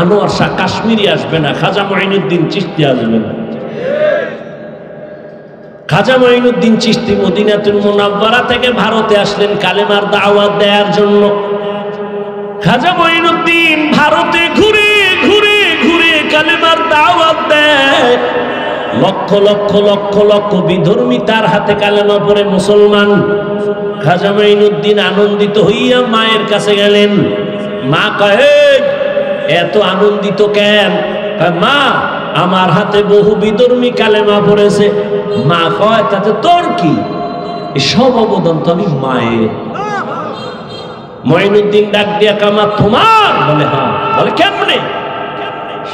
আনোয়ার শাহ কাশ্মীরি আসবে না, খাজা মঈনুদ্দিন চিশতি আসবে না। খাজা মঈনুদ্দিন চিশতি মদিনাতুল মুনাওয়ারা থেকে ভারতে আসলেন কালেমার দাওয়াত দেওয়ার জন্য। খাজা মঈনুদ্দিন ভারতে ঘুরে ঘুরে ঘুরে কালেমার দাওয়াত দেয়। লক্ষ লক্ষ লক্ষ লক্ষ বিধর্মী তার হাতে কালেমা পড়ে মুসলমান। খাজা মঈনুদ্দিন আনন্দিত হইয়া মায়ের কাছে গেলেন। মা কহে, এত আনন্দিত কেন? মা, আমার হাতে বহু বিধর্মী কালেমা পড়েছে। মা কয়, তাতে তোর কি? সব অবদান তো আমি মায়ের। মঈনুদ্দিন ডাক দিয়া, কামা তোমার? বলে হ্যাঁ। বলে কেমনে?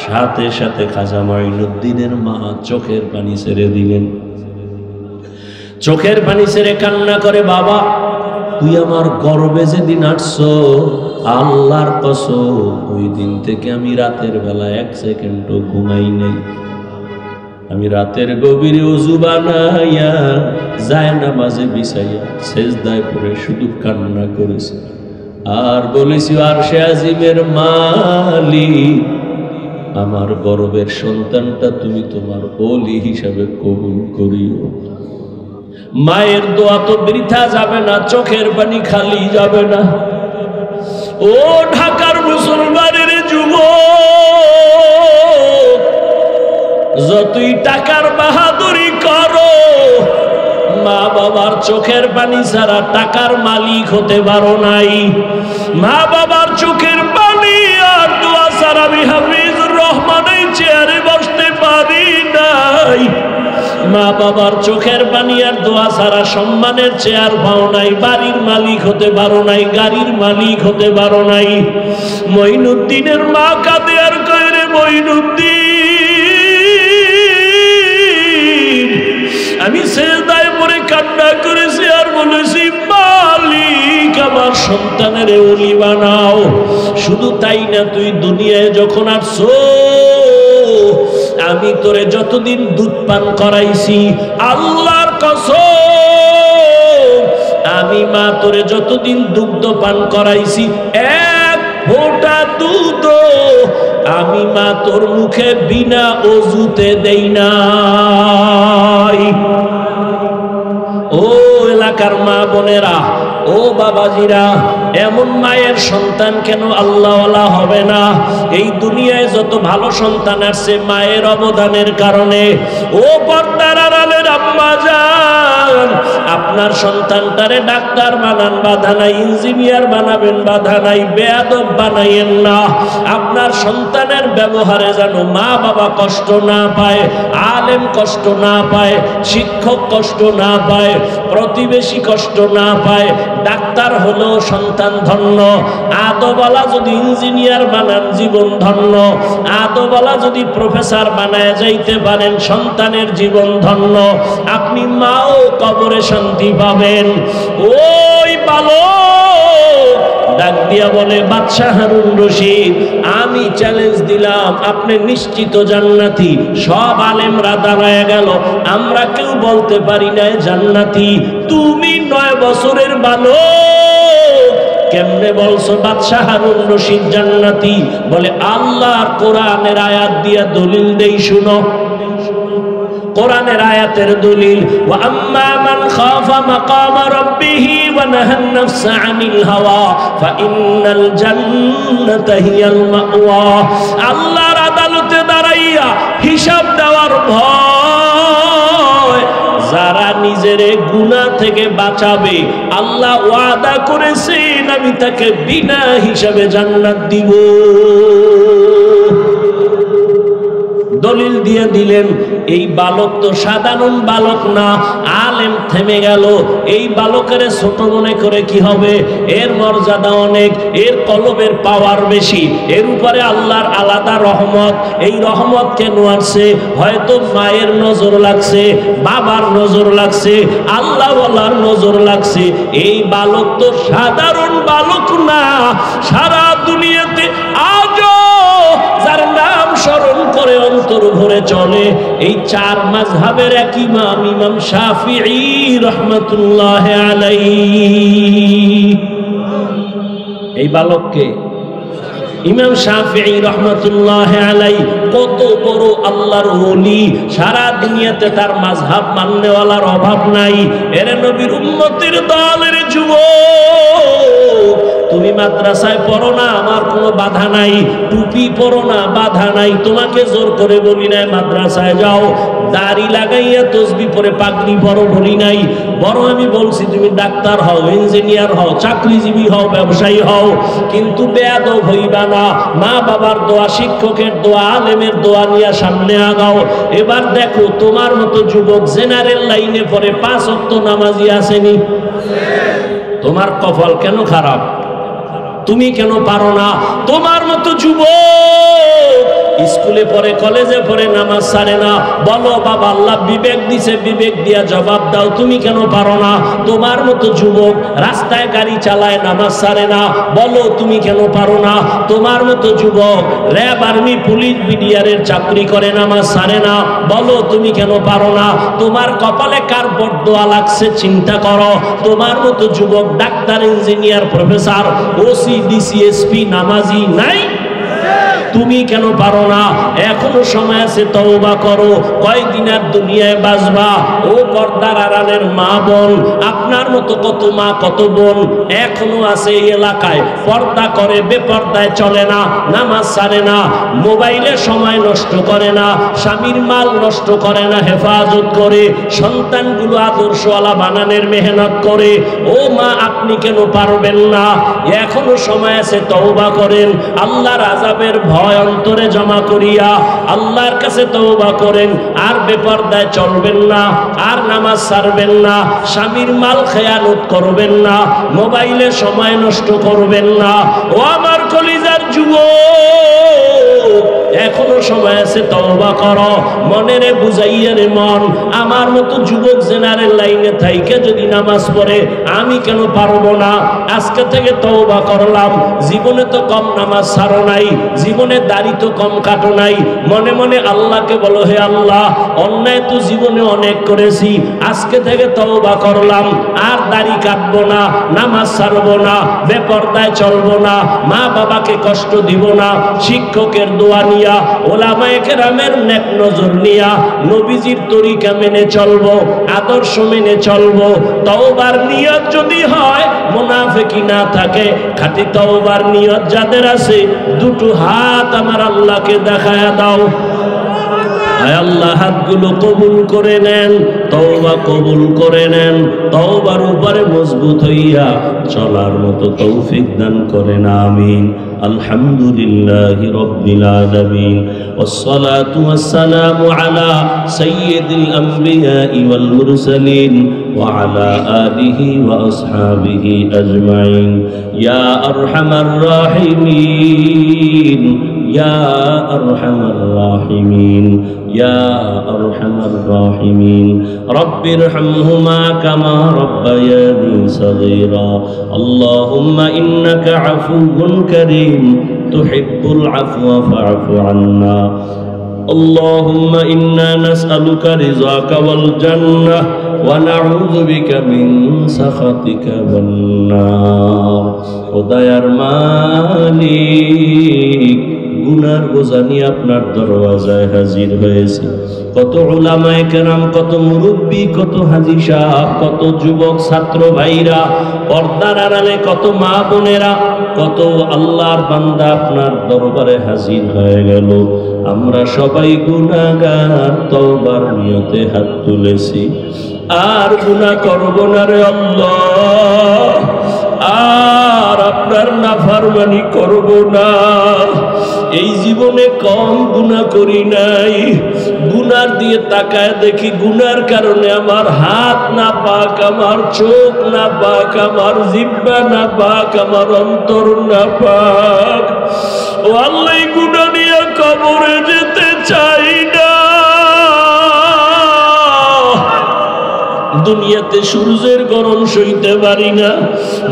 সাথে সাথে খাজা মঈনুদ্দিনের মা চোখের পানি ছেড়ে দিলেন। চোখের পানি ছেড়ে কান্না করে, বাবা তুই আমার গর্বে যেদিন আসছো, আল্লাহর কসম ওই দিন থেকে আমি রাতের বেলা এক সেকেন্ডও ঘুমাই নাই। আমি রাতের গভীরে ওযু বানাইয়া যায় নামাজে বিছাইয়া সেজদায় পড়ে শুধু কান্না করেছি আর বলেছি, আরশে আজিমের মালিক, আমার গর্বের সন্তানটা তুমি তোমার ওলি হিসাবে কবুল করিও। মায়ের দোয়া তো বৃথা যাবে না, চোখের পানি খালি যাবে না। ও ঢাকার মুসলমানের যুবক, যতই টাকার বাহাদুরি করো, মা বাবার চোখের পানি ছাড়া টাকার মালিক হতে পারো নাই। মা বাবার চোখের পানি আর দোয়া ছাড়া আমি হাফিজুর রহমানের চেয়ারে বসতে পারি নাই। মা বাবার চোখের পানি আর দোয়া ছাড়া সম্মানের চেয়ার পাও নাই, বাড়ির মালিক হতে পারো নাই, গাড়ির মালিক হতে পারো নাই। মঈনুদ্দিনের মা কাঁদে আর কয়, রে মঈনুদ্দিন, আমি সেজদায় পড়ে কান্না করেছি আর বলেছি, মালিক আমার সন্তানের ওলি বানাও। শুধু তাই না, তুই দুনিয়ায় যখন আসছো, আমি তোরে যতদিন দুধ পান করাইছি, আল্লাহর কসম আমি মা তোরে যতদিন দুগ্ধ পান করাইছি, এক ফোঁটা দুধ আমি মা তোর মুখে বিনা ওযুতে দেই নাই। ও এলাকার মা বোনেরা, ও বাবাজিরা, এমন মায়ের সন্তান কেন আল্লাহওয়ালা হবে না? এই দুনিয়ায় যত ভালো সন্তান আসছে মায়ের অবদানের কারণে। ও পর্দার আড়ালের আম্মা জান, আপনার সন্তানটারে ডাক্তার বানান, বাধা নাই, ইঞ্জিনিয়ার বানাবেন, বাধা নাই, বেয়াদব বানাইয়েন না। আপনার সন্তানের ব্যবহারে যেন মা বাবা কষ্ট না পায়, আলেম কষ্ট না পায়, শিক্ষক কষ্ট না পায়, প্রতিবেশী কষ্ট না পায়। ডাক্তার হলো সন্তান ধন্য, আদওয়ালা যদি ইঞ্জিনিয়ার বানান জীবন ধন্য, আদওয়ালা যদি প্রফেসর বানায় যাইতে পারেন সন্তানের জীবন ধন্য। আপনি মাও কবরে শান্তি পাবেন। ওই বালক ডাক দিয়া বলে, বাদশাহ হারুন রশিদ, আমি চ্যালেঞ্জ দিলাম, আপনি নিশ্চিত জান্নাতি। সব আলেমরা দাঁড়ায় গেল, আমরা কেউ বলতে পারি না জান্নাতি। তুমি 9 বছরের বালক, কেমনে বলছো বাদশাহ হারুন রশিদ জান্নাতি? বলে, আল্লাহর কোরআনের আয়াত দিয়া দলিল দেই, শুনো। কোরআনের আয়াতের দলিল, ওয়া আম্মা মান খাফা মাকামা রাব্বিহি ونهى النفس عن الهوى فإن الجنة هي المأوى আল্লাহর আদালতে দাঁড়াইয়া হিসাব দেওয়ার ভয় যারা নিজের গুনাহ থেকে বাঁচাবে আল্লাহ ওয়াদা করেছেন আমি তাকে বিনা হিসাবে জান্নাত দিব। দলিল দিয়ে দিলেন এই বালক তো সাধারণ বালক না, আলেম থেমে গেল। এই বালকের ছোট মনে করে কি হবে? এর মর্যাদা অনেক, এর কলবের পাওয়ার বেশি, এর উপরে আল্লাহর আলাদা রহমত। এই রহমত কেন আসছে? হয়তো মায়ের নজর লাগছে, বাবার নজর লাগছে, আল্লাহওয়ালার নজর লাগছে। এই বালক তো সাধারণ বালক না, সারা দুনিয়াতে আজও যার নাম স্মরণ করে অন্তর ভরে চলে এই চার মাযহাবের এক ইমাম, ইমাম শাফিঈ রাহমাতুল্লাহ আলাইহি। এই বালককে ইমাম শাফিঈ রাহমাতুল্লাহ আলাইহি কত বড় আল্লাহর ওলি, সারা দুনিয়াতে তার মাযহাব মাননেওয়ালার অভাব নাই। এর নবীর উম্মতের দলের যুবক, তুমি মাদ্রাসায় পড়ো না, আমার কোনো বাধা নাই। টুপি পড়ো না, বাধা নাই। তোমাকে জোর করে বলি নাই মাদ্রাসায় যাও। দাড়ি লাগাইয়া তসবি পরে পাগড়ি পরো বলি নাই। বড় আমি বলছি তুমি ডাক্তার হও, ইঞ্জিনিয়ার হও, চাকরিজীবী হও, ব্যবসায়ী হও, কিন্তু বেয়াদব হইবা না। মা বাবার দোয়া, শিক্ষকের দোয়া, আলেমের দোয়া নিয়ে সামনে আগাও। এবার দেখো তোমার মতো যুবক জেনারেল লাইনে পড়ে 5 ওয়াক্ত নামাজি আসেনি। তোমার কপাল কেন খারাপ? তুমি কেন পারো না? তোমার মতো যুবক স্কুলে পড়ে, কলেজে পড়ে, নামাজ ছাড়ে না। বলো বাবা আল্লাহ বিবেক দিছে, বিবেক দিয়া জবাব দাও। তুমি কেন পারো না? তোমার মতো যুবক রাস্তায় গাড়ি চালায়, নামাজ ছাড়ে না। বলো তুমি কেন পারো না? তোমার মতো যুবক র্যাব, আর্মি, পুলিশ, বিডিআরের চাকরি করে, নামাজ ছাড়ে না। বলো তুমি কেন পারো না? তোমার কপালে কার বরদোয়া লাগছে চিন্তা করো। তোমার মতো যুবক doctor, engineer, professor, OC, DC, SP নামাজি নাই। তুমি কেন পারো না? এখনো সময় আছে, তওবা করো। কয়দিন আর দুনিয়ায় বাঁচবা? ও পর্দার আড়ালের মা বোন, আপনার মতো কত মা কত বোন এখনো আছে এই এলাকায়, পর্দা করে, বেপর্দায় চলে না, নামাজ ছাড়ে না, মোবাইলে সময় নষ্ট করে না, স্বামীর মাল নষ্ট করে না, হেফাজত করে, সন্তানগুলো আদর্শওয়ালা বানানোর মেহনত করে। ও মা আপনি কেন পারবেন না? এখনো সময় আছে, তওবা করেন। আল্লাহর আযাবের ভয় অন্তরে জমা করিয়া আল্লাহর কাছে তওবা করেন। আর বেপরদায় চলবেন না, আর নামাজ ছাড়বেন না, স্বামীর মাল খেয়ানত করবেন না, মোবাইলে সময় নষ্ট করবেন না। ও আমার কলিজার যুবক, এখনো সময় আছে, তওবা করো। মনেরে বুঝাইয়া রে মন, আমার মতো যুবক জেনারেল লাইনে থাইকে যদি নামাজ পড়ে আমি কেন পারবো না? আজকে থেকে তওবা করলাম। জীবনে তো কম নামাজ ছাড়ো নাই, জীবনে দাড়ি তো কম কাটো নাই। মনে মনে আল্লাহকে বলো, হে আল্লাহ অন্যায় তো জীবনে অনেক করেছি, আজকে থেকে তওবা করলাম। আর দাড়ি কাটবো না, নামাজ ছাড়বো না, বেপরদায় চলবো না, মা বাবাকে কষ্ট দিব না, শিক্ষকের দোয়া নিয়া, ওলামায়ে কেরামের নেক নজর নিয়া, নবীজির তরিকা মেনে চলবো, আদর্শ মেনে চলবো। তওবার নিয়ত যদি হয়, মুনাফিকি না থাকে, খাঁটি তওবার নিয়ত যাদের আছে, দুটো হাত আমার আল্লাহকে দেখায়া দাও। আয় আল্লাহ হাতগুলো কবুল করে নেন, তওবা কবুল করে নেন। তওবার উপরে মজবুত হইয়া চলার মতো তৌফিক দান করেন, আমিন। আলহামদুলিল্লাহি রাব্বিল আলামিন, ওয়াসসালাতু ওয়াসসালামু আলা সাইয়্যিদিল আমবিয়াই ওয়াল মুরসালিন ওয়া আলা আলিহি ওয়া আসহাবিহি আজমাইন। ইয়া আরহামার রাহিমিন, ইয়া আরহামার রাহিমিন, ইয়া আরহামার রাহিমিন। রব্বিরহামহুমা কামা রব্বায়ানি সগীরা। আল্লাহুম্মা ইন্নাকা আফুউন কারীম তুহিব্বুল আফওয়া ফা'ফু আন্না। اللهم إنا نسألك رضاك والجنة ونعوذ بك من سخطك والنار। ও দয়ার মালিক, গুনার বোঝা নিয়ে আপনার দরওয়াজায় হাজির হয়েছি। কত উলামায়ে কেরাম, কত মুরব্বী, কত হাজী সাহেব, কত যুবক ছাত্র ভাইরা, পর্দার আড়ালে কত মা বোনেরা, কত আল্লাহর বান্দা আপনার দরবারে হাজির হয়ে গেল। আমরা সবাই গুনাহগার, তওবার নিয়তে হাত তুলেছি। আর গুনাহ করব না রে আল্লাহ, আর আপনার নাফরমানি করব না। এই জীবনে কম গুনাহ করি নাই। গুনার দিয়ে তাকায় দেখি গুনার কারণে আমার হাত না পাক, আমার চোখ না পাক, আমার জিহ্বা না পাক, আমার অন্তর না পাক। ও আল্লাহ, গুনাহ নিয়ে কবরে যেতে চাই না। দুনিয়াতে সূর্যের গরম সইতে পারি না,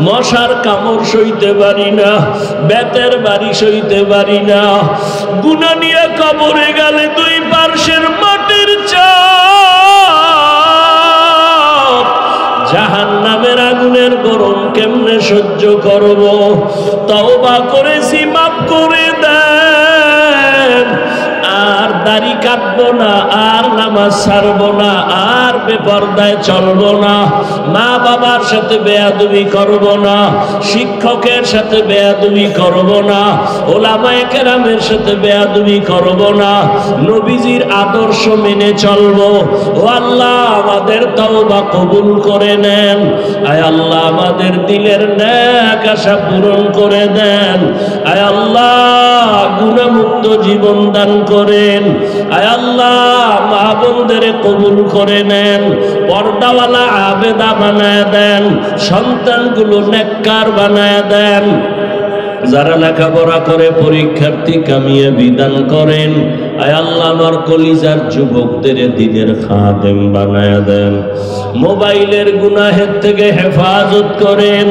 মশার কামড় সইতে পারি না, বেতের বাড়ি সইতে পারি না। গুনাহ নিয়ে কবরে গেলে দুই পার্শ্বের মাটির চাপ, জাহান্নামের আগুনের গরম কেমনে সহ্য করব? তওবা করেছি, মাফ করে দেন। আর দাড়ি কাটবো না, আর নামাজ ছাড়বো না, আর বেপরদায় চলবো না, মা বাবার সাথে বেয়াদবি করব না, শিক্ষকের সাথে বেয়াদবি করব না, ওলামায়ে কেরামের সাথে বেয়াদবি করব না, নবীজির আদর্শ মেনে চলবো। ও আল্লাহ, আমাদের তওবা কবুল করে নেন। আয় আল্লাহ, আমাদের দিলের নেক আশা পূরণ করে দেন। আয় আল্লাহ, গুনাহমুক্ত জীবন দান করেন। আয় আল্লাহ, মা বোনদের কবুল করে নেন, পর্দাওয়ালা আবেদা বানায় দেন, সন্তানগুলো নেককার বানায় দেন। যারা লেখাপড়া করে পরীক্ষার্থী কামিয়ে বিধান করেন। আয় আল্লাহ, আমার কলিজার যুবকদের দিনের খাদেম বানায় দেন। মোবাইলের গুনাহের থেকে হেফাজত করেন।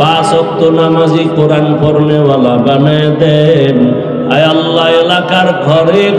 5 ওয়াক্ত নামাজি, কোরআন পড়নেওয়ালা বানায় দেন। আয় আল্লাহ, এলাকার ঘরে